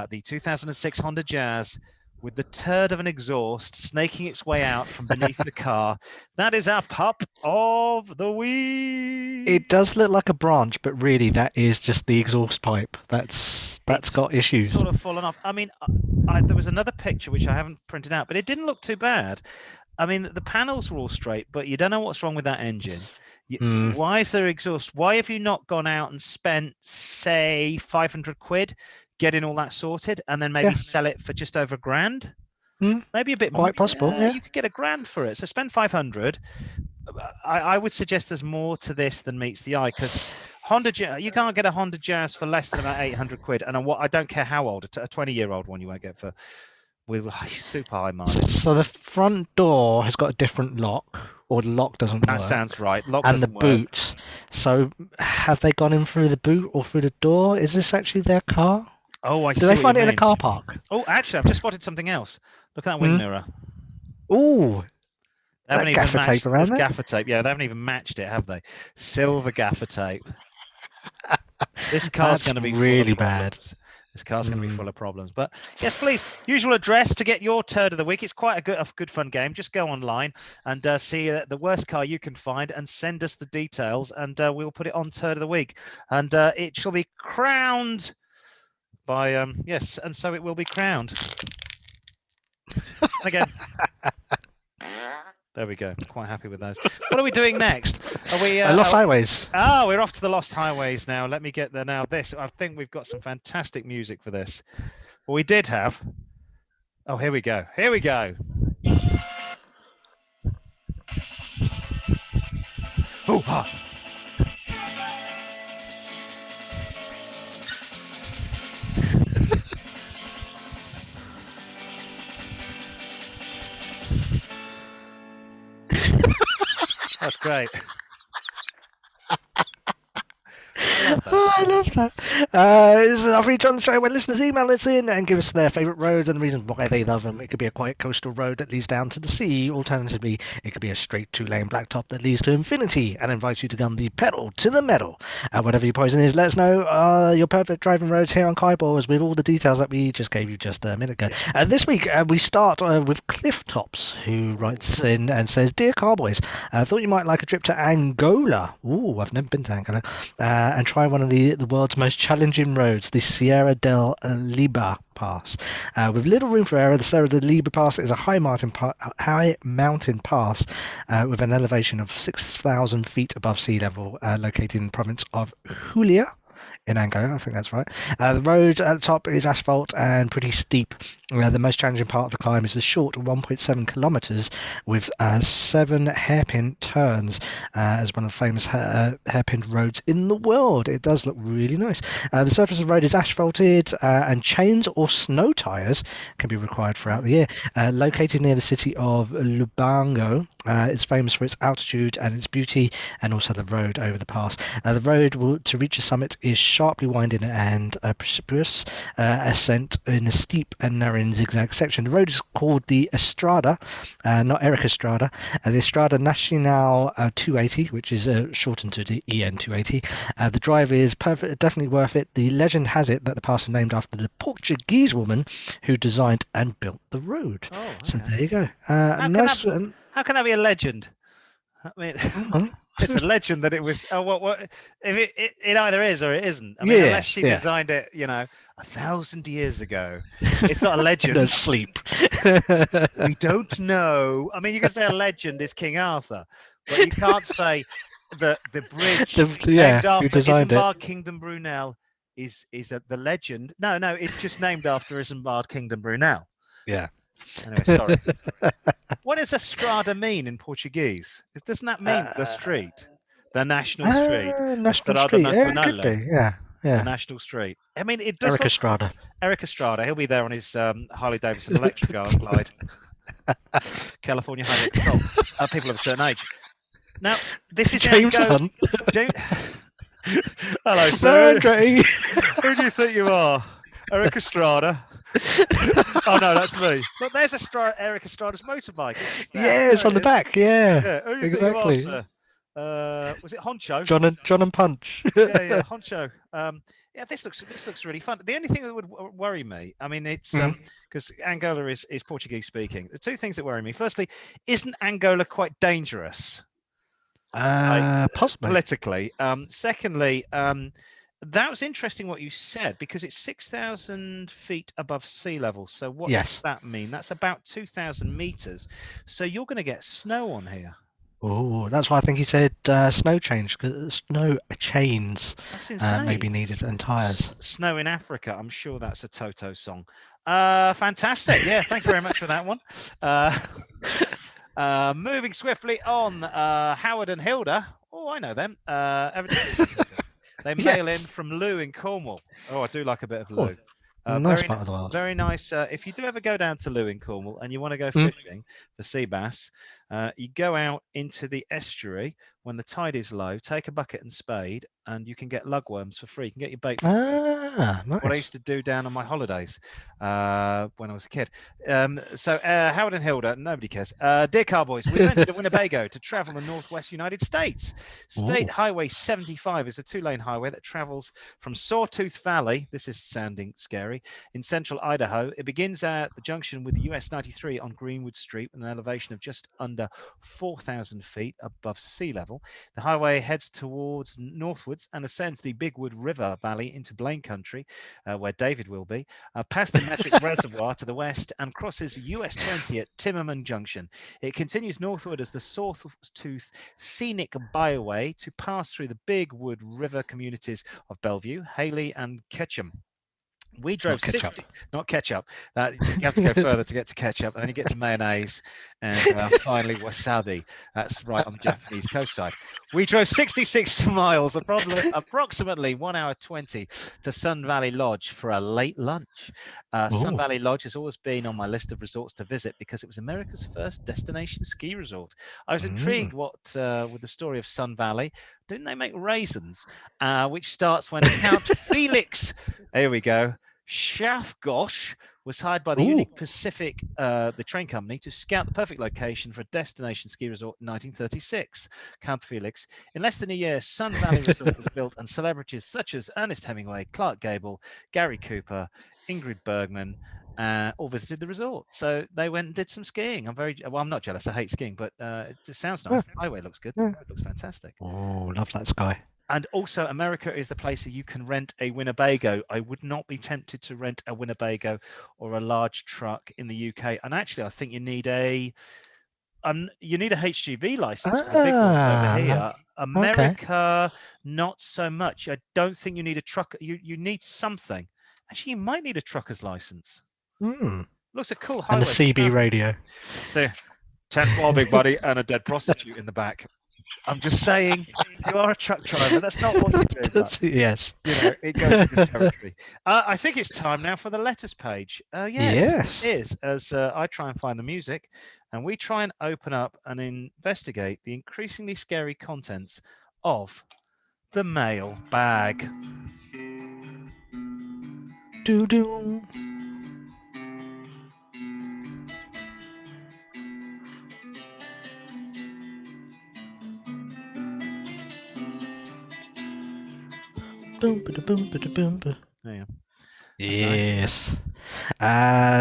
the 2006 Honda Jazz, with the turd of an exhaust snaking its way out from beneath the car. That is our pup of the week. It does look like a branch, but really that is just the exhaust pipe. That's It's got issues. sort of fallen off. I mean, there was another picture which I haven't printed out, but it didn't look too bad. I mean, the panels were all straight, but you don't know what's wrong with that engine. Mm, Why is there exhaust? Why have you not gone out and spent, say, 500 quid getting all that sorted and then maybe yeah, sell it for just over £1,000? mm, Maybe a bit more. quite possible. Yeah. You could get £1,000 for it. So spend 500. I would suggest there's more to this than meets the eye because you can't get a Honda Jazz for less than about 800 quid. And I don't care how old, a 20-year-old one you won't get for with super high mileage. So the front door has got a different lock, or the lock doesn't That work, sounds right. Lock and the doesn't work. boot. So have they gone in through the boot or through the door? Is this actually their car? Oh, I see. Do they what find you it in a mean. car park? Oh, actually, I've just spotted something else. Look at that wing mirror. Ooh, They haven't that even gaffer matched tape around this there. gaffer tape. Yeah, they haven't even matched it, have they? Silver gaffer tape. This car's going to be really full of bad. problems. This car's going to be full of problems. But yes, please, usual address to get your turd of the week. It's quite a good fun game. Just go online and see the worst car you can find and send us the details, and we'll put it on turd of the week. And it shall be crowned by yes, and so it will be crowned. And again. There we go. Quite happy with those. What are we doing next? Are we Lost Highways? Oh, we're off to the Lost Highways now. Let me get there now. I think we've got some fantastic music for this. Well, we did have. Oh, here we go. Here we go. Oh, ha. That's great. I love that. This is our feature on the show where listeners email us in and give us their favourite roads and the reasons why they love them. It could be a quiet coastal road that leads down to the sea. Alternatively, it could be a straight 2-lane blacktop that leads to infinity and invites you to gun the pedal to the metal. Whatever your poison is, let us know your perfect driving roads here on Car-Boyz with all the details that we just gave you just a minute ago. This week, we start with Cliff Tops, who writes in and says, Dear Car-Boyz, I thought you might like a trip to Angola. Ooh, I've never been to Angola. And try one of the world's most challenging roads, the Sierra del Liba Pass. With little room for error, the Sierra del Liba Pass is a high mountain pass with an elevation of 6,000 feet above sea level, located in the province of Julia in Angola. I think that's right. The road at the top is asphalt and pretty steep. The most challenging part of the climb is the short 1.7 kilometers with 7 hairpin turns, as one of the famous hairpin roads in the world. It does look really nice. The surface of the road is asphalted, and chains or snow tires can be required throughout the year. Located near the city of Lubango, it's famous for its altitude and its beauty, and also the road over the pass. The road to reach the summit is sharply winding and precipitous ascent in a steep and narrowing zigzag section. The road is called the Estrada, not Eric Estrada. The Estrada Nacional 280, which is shortened to the EN 280. The drive is perfect, definitely worth it. The legend has it that the pass is named after the Portuguese woman who designed and built the road. Oh, okay. So there you go. How can that be a legend? I mean, it's a legend that it was. Oh, what? If it either is or it isn't. I mean, unless she designed it, 1,000 years ago, it's not a legend. Asleep. We don't know. I mean, you can say a legend is King Arthur, but you can't say the bridge named after Isambard Kingdom Brunel is the legend. No, it's just named after Isambard Kingdom Brunel. Yeah. Anyway, sorry. What does Estrada mean in Portuguese? Doesn't that mean the street? The national street? National street. Yeah. The national street. I mean, it does. Eric Estrada. He'll be there on his Harley Davidson electric glide. California Highway Patrol. People of a certain age. Now, this is James Hunt. Hello, sir. Who do you think you are? Eric Estrada. Oh no, that's me. But there's Eric Estrada's motorbike. It's on the back. Yeah. Exactly. Was it Honcho? John and Punch. yeah, Honcho. This looks really fun. The only thing that would worry me, I mean, it's because Angola is Portuguese speaking. The two things that worry me: firstly, isn't Angola quite dangerous? Possibly politically. Secondly, that was interesting what you said, because it's 6,000 feet above sea level. So what does that mean? That's about 2,000 meters. So you're going to get snow on here. Oh, that's why I think he said snow chains, because snow chains may be needed, and tires. Snow in Africa. I'm sure that's a Toto song. Fantastic. Yeah, thank you very much for that one. Moving swiftly on, Howard and Hilda. Oh, I know them. They mail in from Loo in Cornwall. Oh, I do like a bit of Loo. Nice part of the world. Very nice. If you do ever go down to Loo in Cornwall and you want to go fishing for sea bass, you go out into the estuary when the tide is low, take a bucket and spade, and you can get lugworms for free. You can get your bait for free. Nice. What I used to do down on my holidays when I was a kid. So Howard and Hilda, nobody cares. Dear Car-Boyz, we went to Winnebago to travel in the northwest United States. State Highway 75 is a 2-lane highway that travels from Sawtooth Valley, this is sounding scary, in central Idaho. It begins at the junction with the US 93 on Greenwood Street with an elevation of just under 4,000 feet above sea level. The highway heads towards northwards and ascends the Big Wood River Valley into Blaine Country, where David will be, past the Metric Reservoir to the west, and crosses US 20 at Timmerman Junction. It continues northward as the Sawtooth Scenic Byway to pass through the Big Wood River communities of Bellevue, Haley, and Ketchum. We drove not ketchup. You have to go further to get to ketchup, and then you get to mayonnaise, and finally wasabi. That's right on the Japanese coast side. We drove 66 miles, approximately 1 hour 20, to Sun Valley Lodge for a late lunch. Sun Valley Lodge has always been on my list of resorts to visit because it was America's first destination ski resort. I was intrigued with the story of Sun Valley. Didn't they make raisins? Which starts when Count Felix, here we go, Schafgosh was hired by the Union Pacific, the train company, to scout the perfect location for a destination ski resort in 1936. Count Felix. In less than a year, Sun Valley Resort was built, and celebrities such as Ernest Hemingway, Clark Gable, Gary Cooper, Ingrid Bergman, all visited the resort. So they went and did some skiing. I'm not jealous. I hate skiing, but it just sounds nice. The highway looks good. The road looks fantastic. Oh, love that sky. And also, America is the place that you can rent a Winnebago. I would not be tempted to rent a Winnebago or a large truck in the UK. And actually, I think you need a you need a HGV license for the big ones over here. Okay. America, not so much. I don't think you need a truck. You need something. Actually, you might need a trucker's license. Looks a cool highway. And the CB radio. So, 10-4, big buddy, and a dead prostitute in the back. I'm just saying, you are a truck driver. That's not what you do. But, yes. you know, it goes with the territory. I think it's time now for the letters page. Yes, it is. As I try and find the music, and we try and open up and investigate the increasingly scary contents of the mail bag. Do-do. Yeah. Yes.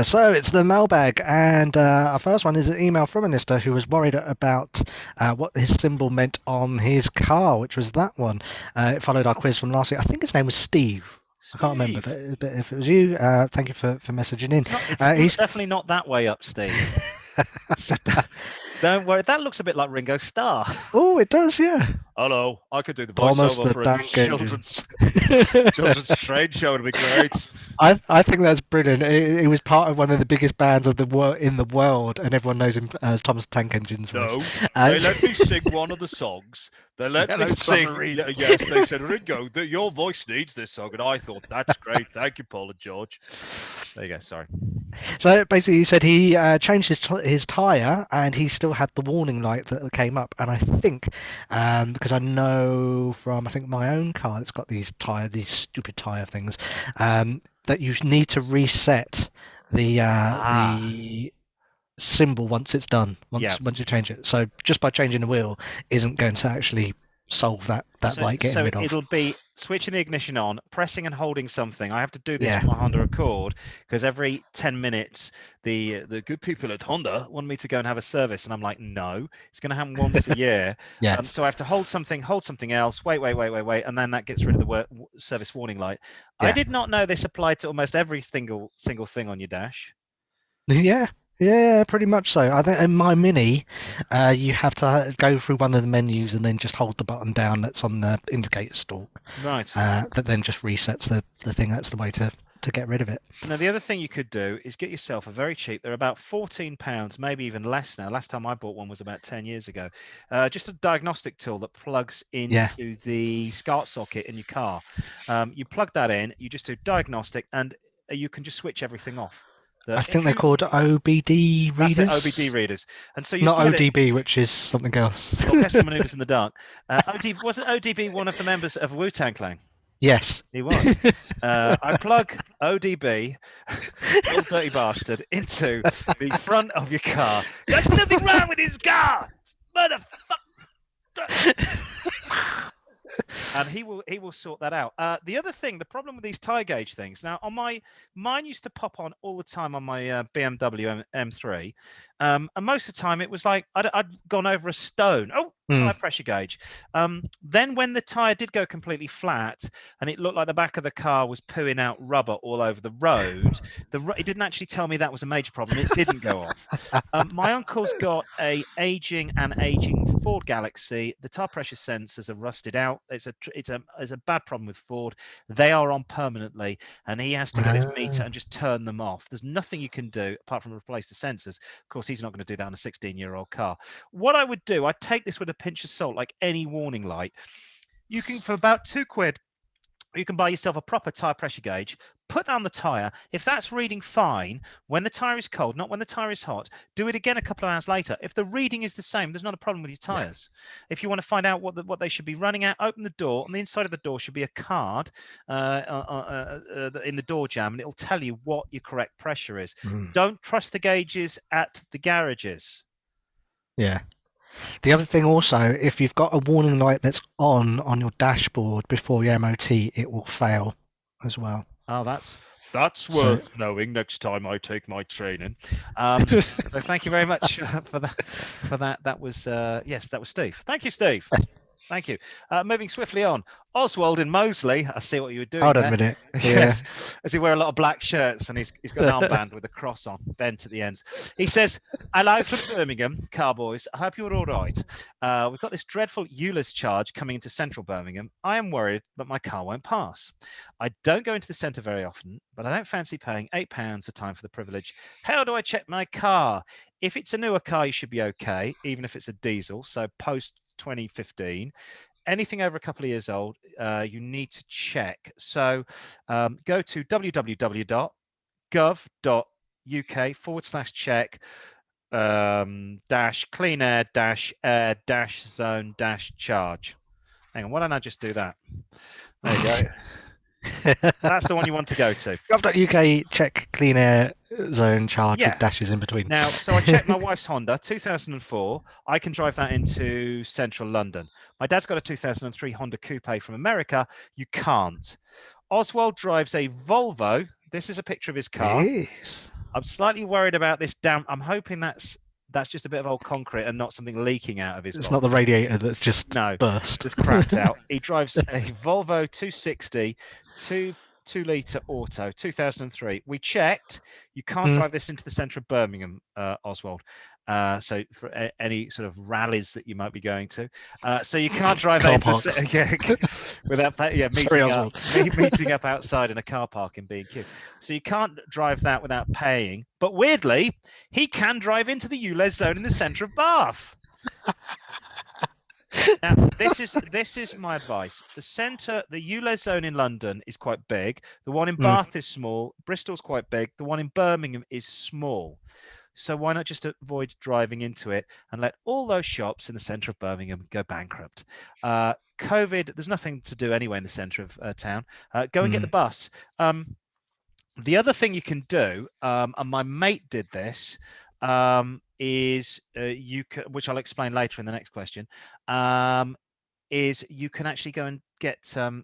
So it's the mailbag, and our first one is an email from a listener who was worried about what his symbol meant on his car, which was that one. It followed our quiz from last week. I think his name was Steve. I can't remember, but if it was you, thank you for messaging in. He's definitely not that way up, Steve. Don't worry, that looks a bit like Ringo Starr. Oh, it does, yeah. Hello, I could do the voiceover for a children's train show. It'd be great. I think that's brilliant. It was part of one of the biggest bands of in the world, and everyone knows him as Thomas Tank Engine's voice. No, they let me sing one of the songs. They let me sing. Yes, they said, Ringo, your voice needs this song, and I thought that's great. Thank you, Paul and George. There you go. Sorry. So basically, he said he changed his tire, and he still had the warning light that came up. And I think, because I know from my own car that's got these stupid tire things, that you need to reset the symbol once it's done. Once you change it. So just by changing the wheel isn't going to actually solve that light getting rid of. It'll be switching the ignition on, pressing and holding something. I have to do this with my Honda Accord because every 10 minutes the good people at Honda want me to go and have a service, and I'm like, no, it's going to happen once a year. So I have to hold something else, wait, and then that gets rid of the service warning light. I did not know this applied to almost every single thing on your dash. Yeah, pretty much so. I think in my Mini, you have to go through one of the menus and then just hold the button down that's on the indicator stalk. Right. That then just resets the thing. That's the way to get rid of it. Now, the other thing you could do is get yourself a very cheap, they're about £14, maybe even less now. Last time I bought one was about 10 years ago. Just a diagnostic tool that plugs into the SCART socket in your car. You plug that in, you just do diagnostic, and you can just switch everything off. I think they're called OBD readers. That's it, OBD readers. And so not ODB, which is something else. Orchestral Maneuvers in the Dark. Wasn't ODB one of the members of Wu-Tang Clan? Yes. He was. I plug ODB, old dirty bastard, into the front of your car. There's nothing wrong with his car, motherfucker. And he will sort that out. The other thing, the problem with these tie gauge things. Now, on mine used to pop on all the time on my BMW M3, and most of the time it was like I'd gone over a stone. Oh, tire pressure gauge. Then when the tire did go completely flat and it looked like the back of the car was pooing out rubber all over the road, it didn't actually tell me that was a major problem. It didn't go off. My uncle's got an aging Ford Galaxy. The tire pressure sensors are rusted out. It's a bad problem with Ford. They are on permanently, and he has to get his meter and just turn them off. There's nothing you can do apart from replace the sensors. Of course, he's not going to do that on a 16-year-old car. What I would do, I'd take this with a pinch of salt, like any warning light. You can, for about £2, you can buy yourself a proper tire pressure gauge, put that on the tire. If that's reading fine when the tire is cold, not when the tire is hot, do it again a couple of hours later. If the reading is the same, there's not a problem with your tires. If you want to find out what they should be running at, open the door. On the inside of the door should be a card in the door jamb, and it'll tell you what your correct pressure is. Don't trust the gauges at the garages. Yeah. The other thing also, if you've got a warning light that's on your dashboard before your MOT, it will fail as well. Oh, that's worth knowing next time I take my training. So thank you very much for that. That was Steve. Thank you, Steve. Thank you. Moving swiftly on. Oswald in Moseley, I see what you were doing Hold on a there. minute. Yeah. Yes, as he wear a lot of black shirts and he's got an armband with a cross on, bent at the ends. He says, "Hello from Birmingham, Car-Boyz. I hope you're all right. We've got this dreadful ULEZ charge coming into central Birmingham. I am worried that my car won't pass. I don't go into the centre very often, but I don't fancy paying £8 a time for the privilege. How do I check my car? If it's a newer car, you should be okay, even if it's a diesel, so post 2015. Anything over a couple of years old, you need to check. So go to www.gov.uk/check dash clean air dash air dash zone dash charge. Hang on, why don't I just do that? There you go. That's the one you want to go to. Gov.uk check clean air zone charge with dashes in between. Now, so I checked my wife's Honda, 2004. I can drive that into central London. My dad's got a 2003 Honda Coupe from America. You can't. Oswald drives a Volvo. This is a picture of his car. Yes. I'm slightly worried about this damp. I'm hoping that's just a bit of old concrete and not something leaking out of his It's body. not the radiator that's just burst. Just cracked out. He drives a Volvo 260, 2-litre auto, 2003. We checked. You can't drive this into the centre of Birmingham, Oswald. So for any sort of rallies that you might be going to, so you can't drive without meeting up outside in a car park in B&Q. So you can't drive that without paying. But weirdly, he can drive into the ULEZ zone in the centre of Bath. Now, this is my advice. The ULEZ zone in London is quite big. The one in Bath is small. Bristol's quite big. The one in Birmingham is small. So why not just avoid driving into it and let all those shops in the centre of Birmingham go bankrupt? COVID, there's nothing to do anyway in the centre of town. Go and get the bus. The other thing you can do, and my mate did this, is you can, which I'll explain later in the next question, is you can actually go and get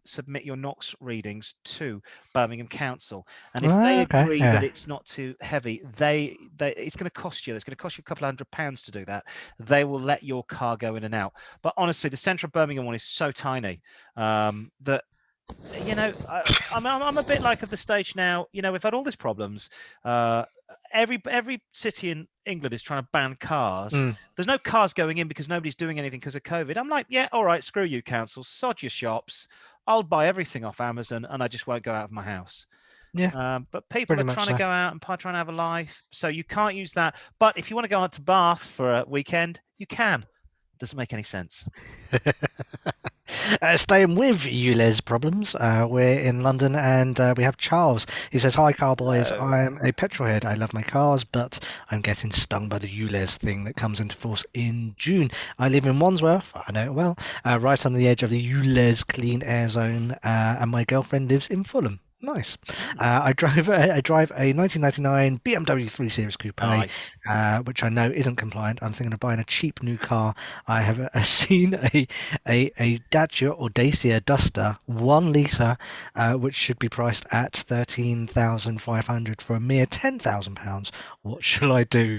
submit your NOx readings to Birmingham Council, and if they agree that it's not too heavy, it's going to cost you. It's going to cost you a couple of £100 to do that. They will let your car go in and out. But honestly, the central Birmingham one is so tiny that. I'm a bit like at the stage now. We've had all these problems. Every city in England is trying to ban cars. There's no cars going in because nobody's doing anything because of COVID. I'm like, yeah, all right, screw you, council, sod your shops. I'll buy everything off Amazon and I just won't go out of my house. Yeah. But people are trying to go out and trying to have a life, so you can't use that. But if you want to go out to Bath for a weekend, you can. Doesn't make any sense. Staying with ULEZ problems, we're in London and we have Charles. He says, "Hi Car-Boyz, I'm a petrolhead. I love my cars, but I'm getting stung by the ULEZ thing that comes into force in June. I live in Wandsworth, I know it well, right on the edge of the ULEZ clean air zone, and my girlfriend lives in Fulham. Nice. I drive a 1999 BMW 3 Series Coupe, which I know isn't compliant. I'm thinking of buying a cheap new car. I have seen a Dacia or Dacia Duster 1 litre, which should be priced at £13,500 for a mere £10,000. What shall I do?"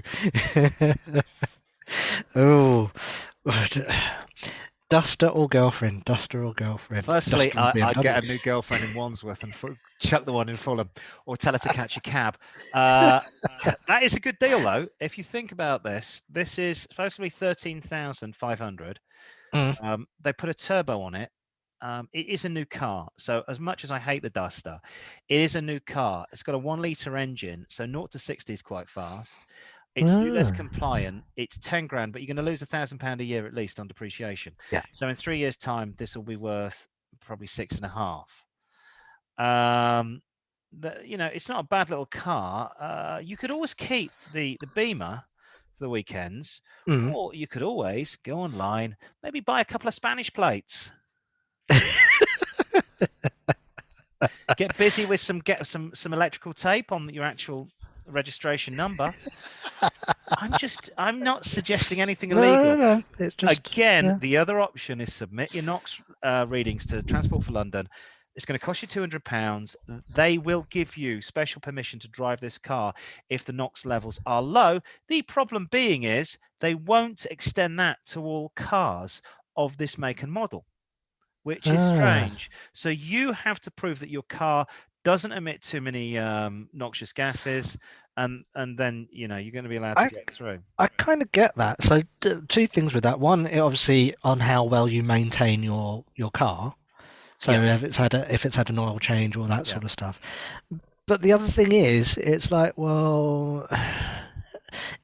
Oh. Duster or girlfriend? Firstly, I'd get a new girlfriend in Wandsworth and chuck the one in Fulham, or tell her to catch a cab. That is a good deal, though. If you think about this is supposed to be £13,500. They put a turbo on it. It is a new car. So as much as I hate the Duster, it is a new car. It's got a 1 litre engine, so 0 to 60 is quite fast. It's ULEZ compliant. It's 10 grand, but you're going to lose £1,000 a year at least on depreciation. Yeah. So in 3 years' time, this will be worth probably 6.5. It's not a bad little car. You could always keep the Beamer for the weekends, or you could always go online, maybe buy a couple of Spanish plates. Get busy with some electrical tape on your actual registration number. I'm not suggesting anything illegal. No. It's just, the other option is submit your NOx readings to Transport for London. It's going to cost you £200. They will give you special permission to drive this car if the NOx levels are low. The problem being is they won't extend that to all cars of this make and model, which is strange. So you have to prove that your car doesn't emit too many noxious gases, and then you're going to be allowed to get through. I kind of get that. So two things with that. One, obviously on how well you maintain your car. So if it's had an oil change or that sort of stuff. But the other thing is, it's like, well,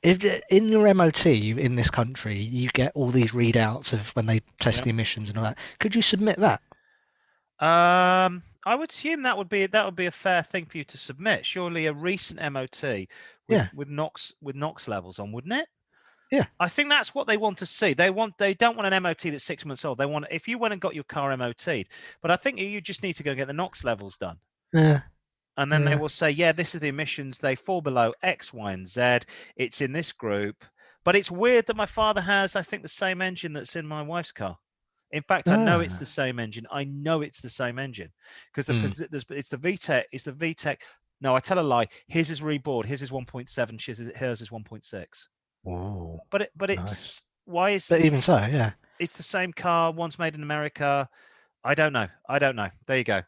if in your MOT in this country you get all these readouts of when they test the emissions and all that, could you submit that? I would assume that would be a fair thing for you to submit. Surely a recent MOT with NOx levels on, wouldn't it? Yeah. I think that's what they want to see. They don't want an MOT that's 6 months old. They want, if you went and got your car MOT'd, but I think you just need to go get the NOx levels done. Yeah. And then they will say, yeah, this is the emissions. They fall below X, Y, and Z. It's in this group. But it's weird that my father has, I think, the same engine that's in my wife's car. In fact, I know it's the same engine. I know it's the same engine because it's the VTEC. It's the VTEC. No, I tell a lie. His is rebored. His is 1.7. Hers is 1.6. Oh, but it's why is? But even so, yeah, it's the same car. One's made in America. I don't know. There you go.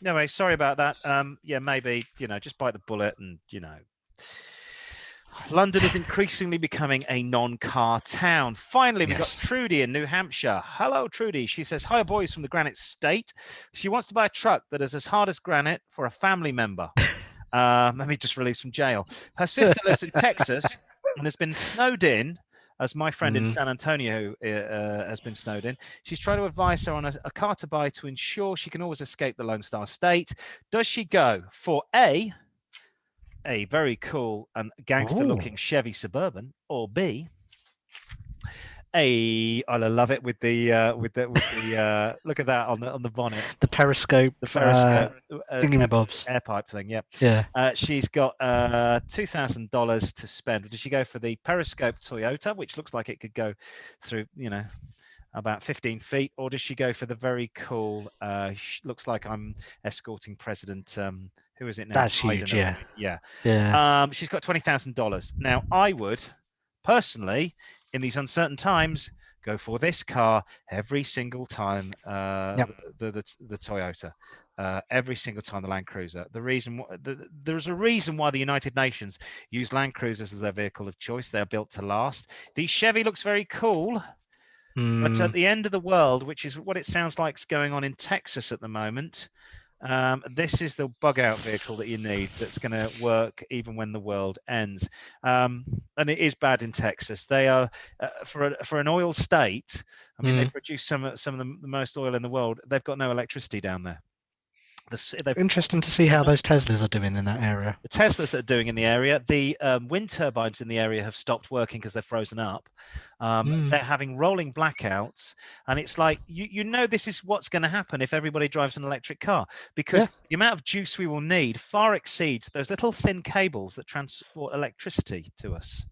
Anyway, sorry about that. Yeah, maybe just bite the bullet and London is increasingly becoming a non-car town. Finally, we've got Trudy in New Hampshire. Hello, Trudy. She says, hi, boys from the Granite State. She wants to buy a truck that is as hard as granite for a family member. Let me just release from jail. Her sister lives in Texas and has been snowed in, as my friend in San Antonio has been snowed in. She's trying to advise her on a car to buy to ensure she can always escape the Lone Star State. Does she go for A, very cool and gangster-looking Chevy Suburban, or B, I love it with the look at that on the bonnet, the periscope thingamabobs, air pipe thing. She's got $2,000 to spend. Does she go for the periscope Toyota, which looks like it could go through about 15 feet, or does she go for the very cool looks like I'm escorting President who is it now? That's huge. Yeah. She's got $20,000. Now I would personally, in these uncertain times, go for this car every single time. The Toyota, every single time the Land Cruiser. There's a reason why the United Nations use Land Cruisers as their vehicle of choice. They're built to last. The Chevy looks very cool, but at the end of the world, which is what it sounds like is going on in Texas at the moment, this is the bug-out vehicle that you need that's going to work even when the world ends. And it is bad in Texas. They are, for an oil state, I mean, they produce some of the most oil in the world. They've got no electricity down there. Interesting to see how those Teslas are doing in that area. The Teslas that are doing in the area, the wind turbines in the area have stopped working because they're frozen up. They're having rolling blackouts, and it's like this is what's going to happen if everybody drives an electric car, because the amount of juice we will need far exceeds those little thin cables that transport electricity to us.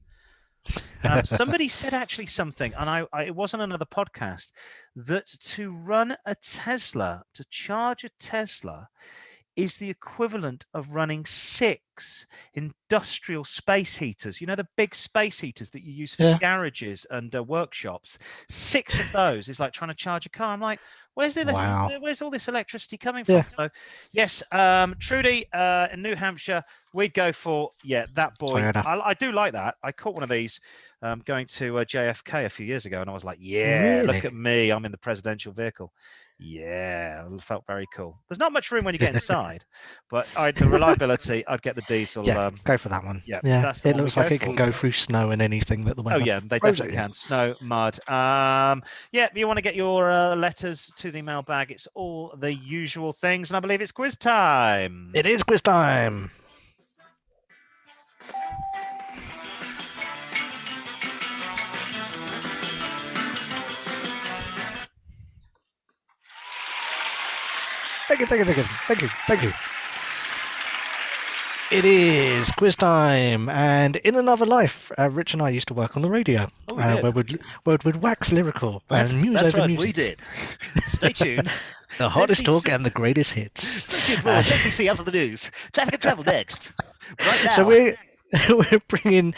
Somebody said actually something, and it wasn't another podcast, that to run a Tesla, to charge a Tesla, is the equivalent of running 6 industrial space heaters. The big space heaters that you use for garages and workshops. 6 of those is like trying to charge a car. I'm like, where's all this electricity coming from? So, yes, Trudy in New Hampshire, we'd go for that boy. I do like that. I caught one of these going to JFK a few years ago, and I was like, look at me, I'm in the presidential vehicle. It felt very cool. There's not much room when you get inside, but the reliability, I'd get the diesel. Go for that one. That's the it looks like it can go through snow and anything that the weather. They definitely can. Snow, mud. If you want to get your letters to the mailbag, it's all the usual things, and I believe it's quiz time. It is quiz time. Thank you. It is quiz time, and in another life, Rich and I used to work on the radio, where we'd wax lyrical and muse over music. We did. Stay tuned. The hottest talk and the greatest hits. Stay tuned for TCC after the news. Traffic and travel next. Right now. So we're bringing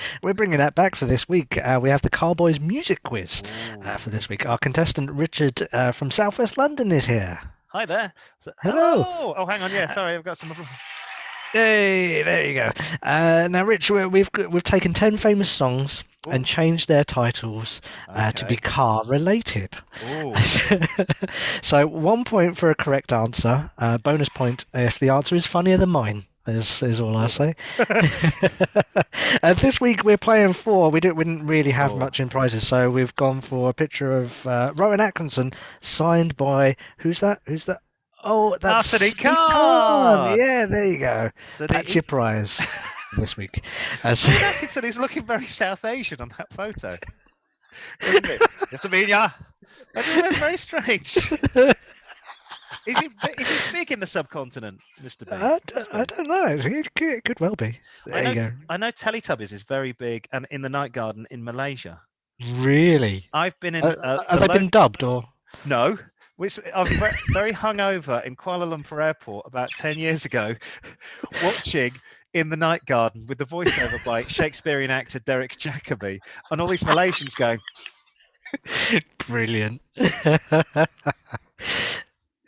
that back for this week. We have the Car-Boyz music quiz Ooh. for this week. Our contestant Richard from Southwest London is here. Hi there. Hello. Hello. Oh, hang on. Yeah, sorry, I've got some. Hey, there you go. Now, Rich, we've taken 10 famous songs and Ooh, changed their titles to be okay. car related. Ooh. So 1 point for a correct answer. Bonus point if the answer is funnier than mine. Is all I Ooh. say. This week we're playing for. We didn't really have Oh. much in prizes, so we've gone for a picture of Rowan Atkinson signed by who's that? Who's that? Oh, that's Sadiq Sadiq Khan. Khan. Yeah, there you go. That's your Sadiq. prize this week. So, Rowan Atkinson is looking very South Asian on that photo, isn't it? Mr. Minya. That's very strange. Is he big in the subcontinent, Mr. Bean? I don't know. It could well be. I There you know. go. I know Teletubbies is very big, and in the night garden in Malaysia. Really? I've been in Have they been dubbed or? no, which I'm very hungover in Kuala Lumpur Airport about 10 years ago, watching In the Night Garden with the voiceover by Shakespearean actor Derek Jacobi, and all these Malaysians going, Brilliant.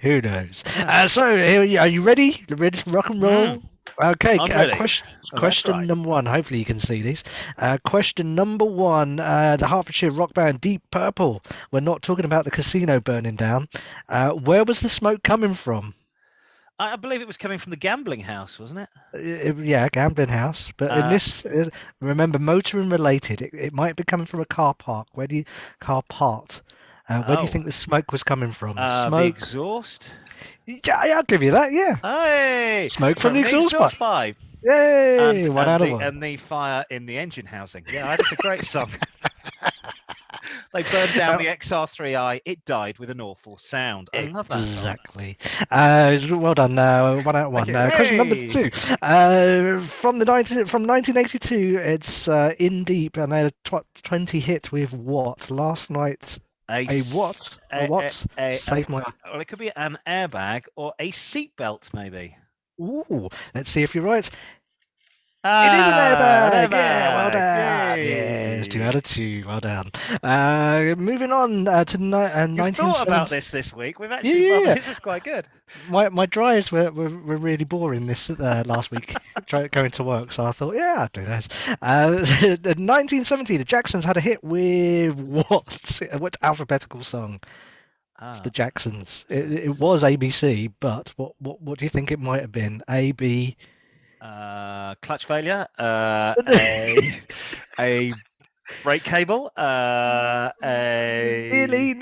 Who knows? So, are you ready? Ready to rock and roll? Okay, I'm ready. question right. number one. Hopefully you can see these. Question number one. The Hertfordshire rock band Deep Purple. We're not talking about the casino burning down. Where was the smoke coming from? I believe it was coming from the gambling house, wasn't it? Yeah, gambling house. But in this, remember, motoring related. It might be coming from a car park. Where do you think the smoke was coming from? The Smoke. exhaust. Yeah, I'll give you that. Yeah. Hey, Smoke from the exhaust pipe. Yay! One out of one. And the fire in the engine housing. Yeah, that's a great song. They burned down the XR3i. It died with an awful sound. I love that song. Exactly. Well done. 1 out of 1. Question number 2. From 1982, it's In Deep, and they had a 20 hit with what? Last night. A what? Save my. Well, it could be an airbag or a seatbelt, maybe. Ooh, let's see if you're right. It is an airbag. Yeah, well done. Yes, 2 out of 2. Well done. Moving on to 1970. You've thought about this week. We've actually. Yeah. Well, this is quite good. My drives were really boring this last week going to work, so I thought, yeah, I'll do this. 1970, the Jacksons had a hit with what alphabetical song? It's the Jacksons. It was ABC, but what do you think it might have been? A, B. Clutch failure. A brake cable. Nearly.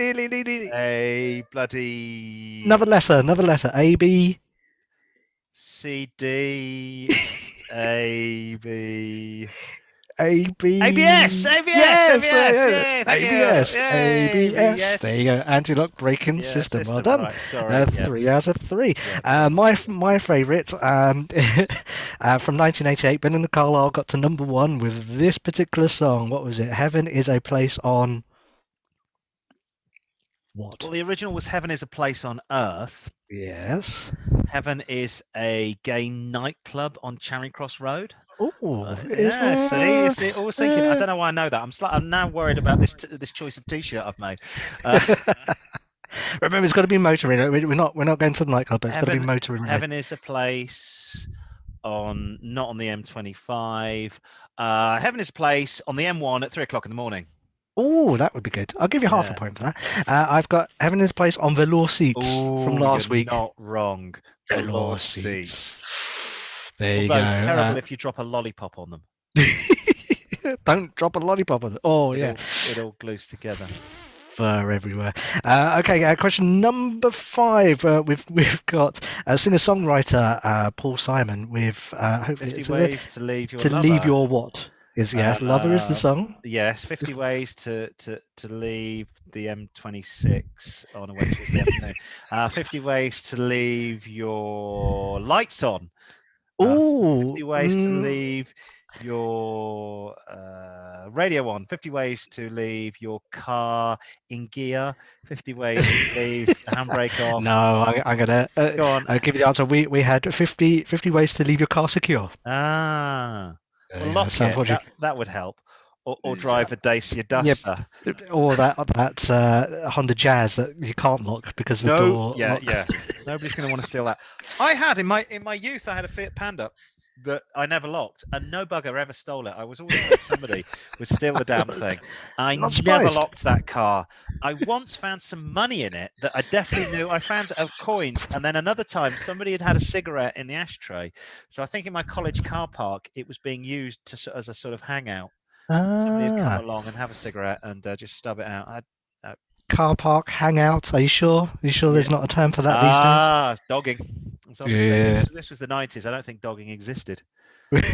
A bloody. Another letter. A, B. C, D. A, B. ABS. ABS. There you go. Anti-lock braking system. Well done. Right, sorry. 3 out of 3. My favourite from 1988. Ben and the Carlisle got to number 1 with this particular song. What was it? Heaven is a place on. What? Well, the original was Heaven is a Place on Earth. Yes. Heaven is a gay nightclub on Charing Cross Road. Oh, yeah. See, always thinking. I don't know why I know that. I'm now worried about this choice of T-shirt I've made. Remember, it's got to be motoring. We're not going to the nightclub, but it's got to be motoring. Heaven is a place not on the M25. Heaven is a place on the M1 at 3:00 in the morning. Oh, that would be good. I'll give you half a point for that. I've got Heaven is a Place on Velour Seats from last week. Not wrong. Velour Seats. There you go. Terrible if you drop a lollipop on them. Don't drop a lollipop on it. Oh, yeah. It all glues together. Fur everywhere. Okay, question number 5. We've got singer-songwriter Paul Simon with 50 Ways to Leave Your To Lover. Leave Your what? Lover is the song. Yes, 50 ways to leave the M26 on a Wednesday afternoon. 50 ways to leave your lights on. 50 ways to leave your radio on. 50 ways to leave your car in gear. 50 ways to leave the handbrake off. No, I'm gonna go on. I'll give you the answer. We had 50 ways to leave your car secure. Well, Yeah, lock so it. unfortunately, That would help. Or drive a Dacia yeah, Duster. or that Honda Jazz that you can't lock because the No, door yeah, lock. yeah. Nobody's going to want to steal that. I had in my youth, I had a Fiat Panda that I never locked, and no bugger ever stole it. I was always hoping somebody would steal the damn thing. I Not never surprised. locked that car. I once found some money in it that I definitely knew. I found of coins, and then another time somebody had a cigarette in the ashtray. So I think in my college car park, it was being used as a sort of hangout. Somebody had come Ah, along and have a cigarette and just stub it out. car park hangout. Are you sure? Are you sure Yeah. there's not a term for that these days? Dogging. It's obviously Yeah. this was the 90s. I don't think dogging existed. It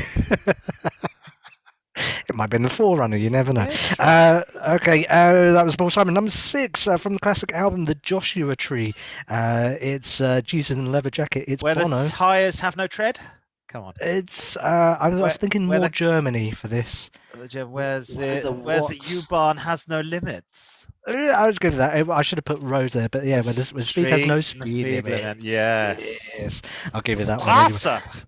might have been the forerunner, you never know. Yeah, that's right. Okay, that was Paul Simon. Number 6 from the classic album, The Joshua Tree. It's Jesus in a Leather Jacket. It's Where Bono. the tires have no tread. Come on. It's I was thinking where more the- Germany for this. Where's Where the Where's the what? U-Bahn has no limits. I was good for that. I should have put road there, but yeah, where speed has no Streets and the speed limit. limit. Yes. Yes, I'll give you that one. Anyway. Strasse.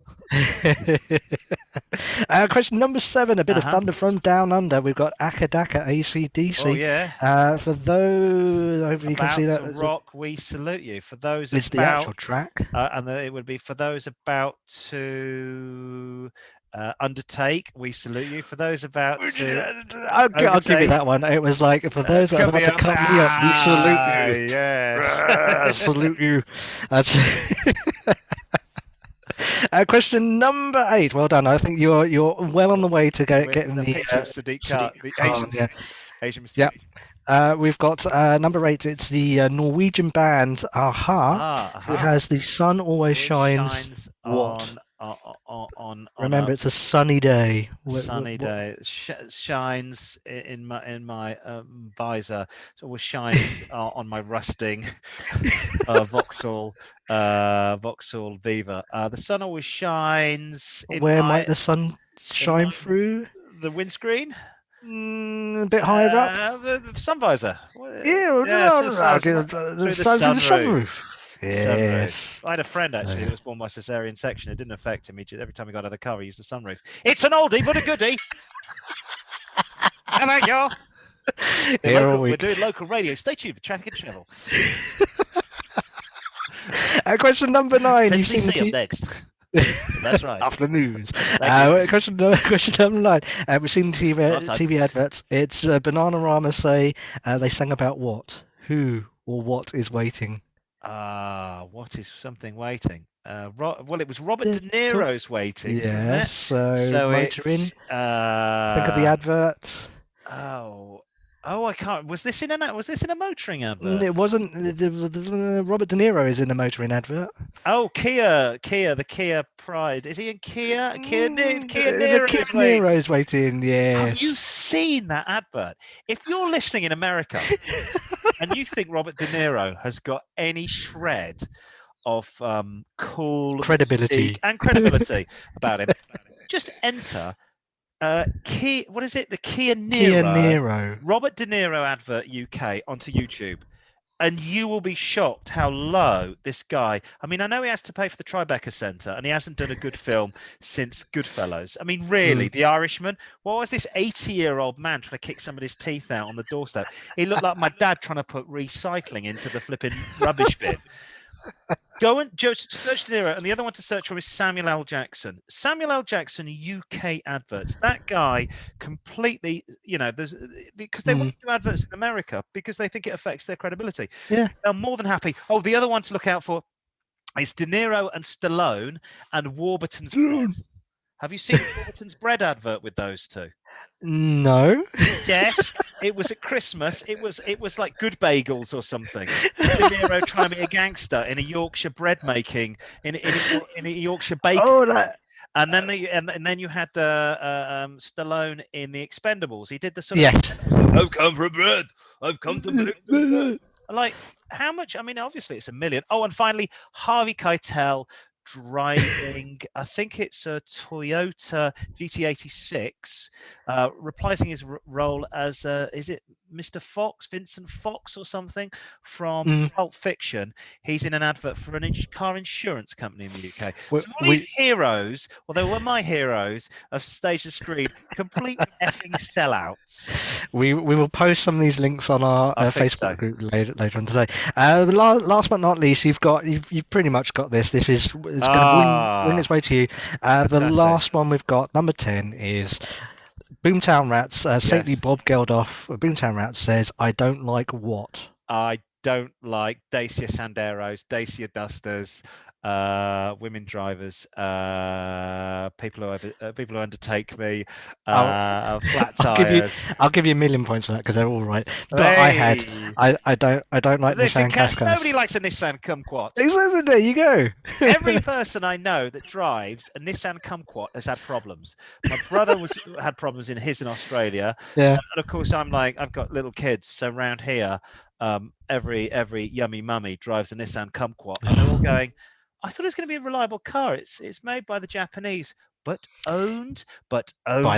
Question number 7, a bit of thunder from down under. We've got Akadaka AC/DC. Oh yeah. For those, hopefully you can see that. To rock, we salute you. For those It's the actual track. and it would be for those about to undertake, we salute you. For those about to I'll give you that one. It was like, for those that are about to cut me up, we salute you. Yes. Salute you. That's question number 8. Well done. I think you're well on the way to getting the picture of Sadiq Khan, the Asian yeah. We've got number 8. It's the Norwegian band Aha, who has The Sun Always Shines. What? On Remember, it's a sunny day. Day shines in my visor. It always shines on my rusting Vauxhall Viva. The sun always shines. Where might the sun shine through? The windscreen. A bit higher up. The sun visor. Through the sunroof. Yes. I had a friend actually that was born by cesarean section. It didn't affect him. Every time he got out of the car, he used the sunroof. It's an oldie but a goodie. Thank you. We're doing local radio. Stay tuned for traffic and travel. Question number 9. You've seen the next. That's right. After the news. Question number 9. We've seen TV adverts. It's Bananarama say they sang about what? Who or what is waiting? What is something waiting? Well, it was Robert De Niro's waiting. Yes. So motor in. Think of the advert. Oh, I can't. Was this in a motoring advert? It wasn't. Robert De Niro is in the motoring advert. Oh, the Kia Pride. Is he in Kia? Kia Niro's waiting. Yes. Have you seen that advert? If you're listening in America and you think Robert De Niro has got any shred of cool credibility about him, just enter. What is it? The Kia Niro. Kia Niro. Robert De Niro advert UK onto YouTube, and you will be shocked how low this guy. I mean, I know he has to pay for the Tribeca Centre, and he hasn't done a good film since Goodfellas. I mean, really, The Irishman. What was this 80-year-old man trying to kick somebody's teeth out on the doorstep? He looked like my dad trying to put recycling into the flipping rubbish bin. Go and just search De Niro, and the other one to search for is Samuel L. Jackson. Samuel L. Jackson UK adverts. That guy completely, because they want to do adverts in America because they think it affects their credibility. Yeah, they're more than happy. Oh, the other one to look out for is De Niro and Stallone and Warburton's Bread. Have you seen Warburton's Bread advert with those two? No. Yes, it was at Christmas. It was like Good Bagels or something. De Niro trying to be a gangster in a Yorkshire bread making in a Yorkshire bakery. Oh, that. And then you had Stallone in The Expendables. He did the sort of yes. I've come for bread. I've come to bring bread. Like how much? I mean, obviously it's $1 million. Oh, and finally Harvey Keitel driving, I think it's a Toyota GT86, reprising his role as, is it Mr. Fox, Vincent Fox or something from Pulp Fiction. He's in an advert for an car insurance company in the UK. So all these heroes, well, they were my heroes of stage and screen, complete effing sellouts. We will post some of these links on our Facebook group later on today. Last but not least, you've pretty much got this. It's going to wing its way to you. The last one we've got, number 10, is Boomtown Rats. Saintly Bob Geldof. Boomtown Rats says, "I don't like what." I don't like Dacia Sanderos, Dacia Dusters, women drivers, people who undertake me, flat tires. I'll give you a million points for that because they're all right. But I don't like Nissan Qashqais. Nobody likes a Nissan Kumquat. Exactly. There you go. Every person I know that drives a Nissan Kumquat has had problems. My brother had problems in his in Australia. Yeah. And of course, I've got little kids, so around here, every yummy mummy drives a Nissan Kumquat, and they're all going, "I thought it was going to be a reliable car. It's made by the Japanese, but owned by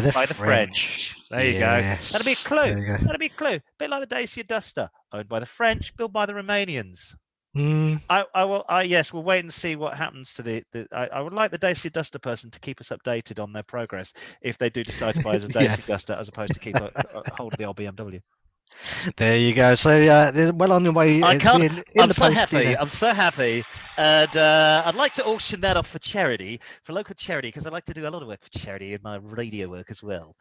the French." There you go. That'll be a clue. That'll be a clue. A bit like the Dacia Duster, owned by the French, built by the Romanians. Yes, we'll wait and see what happens to I would like the Dacia Duster person to keep us updated on their progress if they do decide to buy as a Dacia Duster as opposed to keep a hold of the old BMW. There you go. So well on your way. I'm so happy, and I'd like to auction that off for charity, for local charity, because I like to do a lot of work for charity in my radio work as well.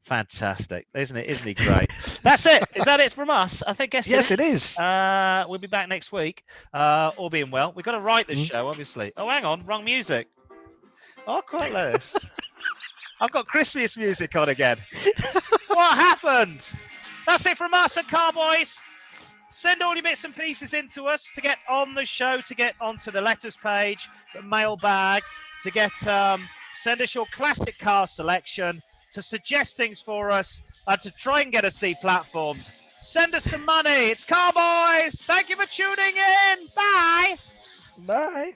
Fantastic, isn't it? Isn't he great? That's it. Is that it from us? I think. Yes, it is. We'll be back next week, all being well. We've got to write this show, obviously. Oh, hang on, wrong music. Oh, quite like this. I've got Christmas music on again. What happened? That's it from us at Car-Boyz. Send all your bits and pieces in to us to get on the show, to get onto the letters page, the mailbag, to get send us your classic car selection, to suggest things for us, and to try and get us deplatformed. Send us some money. It's Car-Boyz. Thank you for tuning in. Bye. Bye.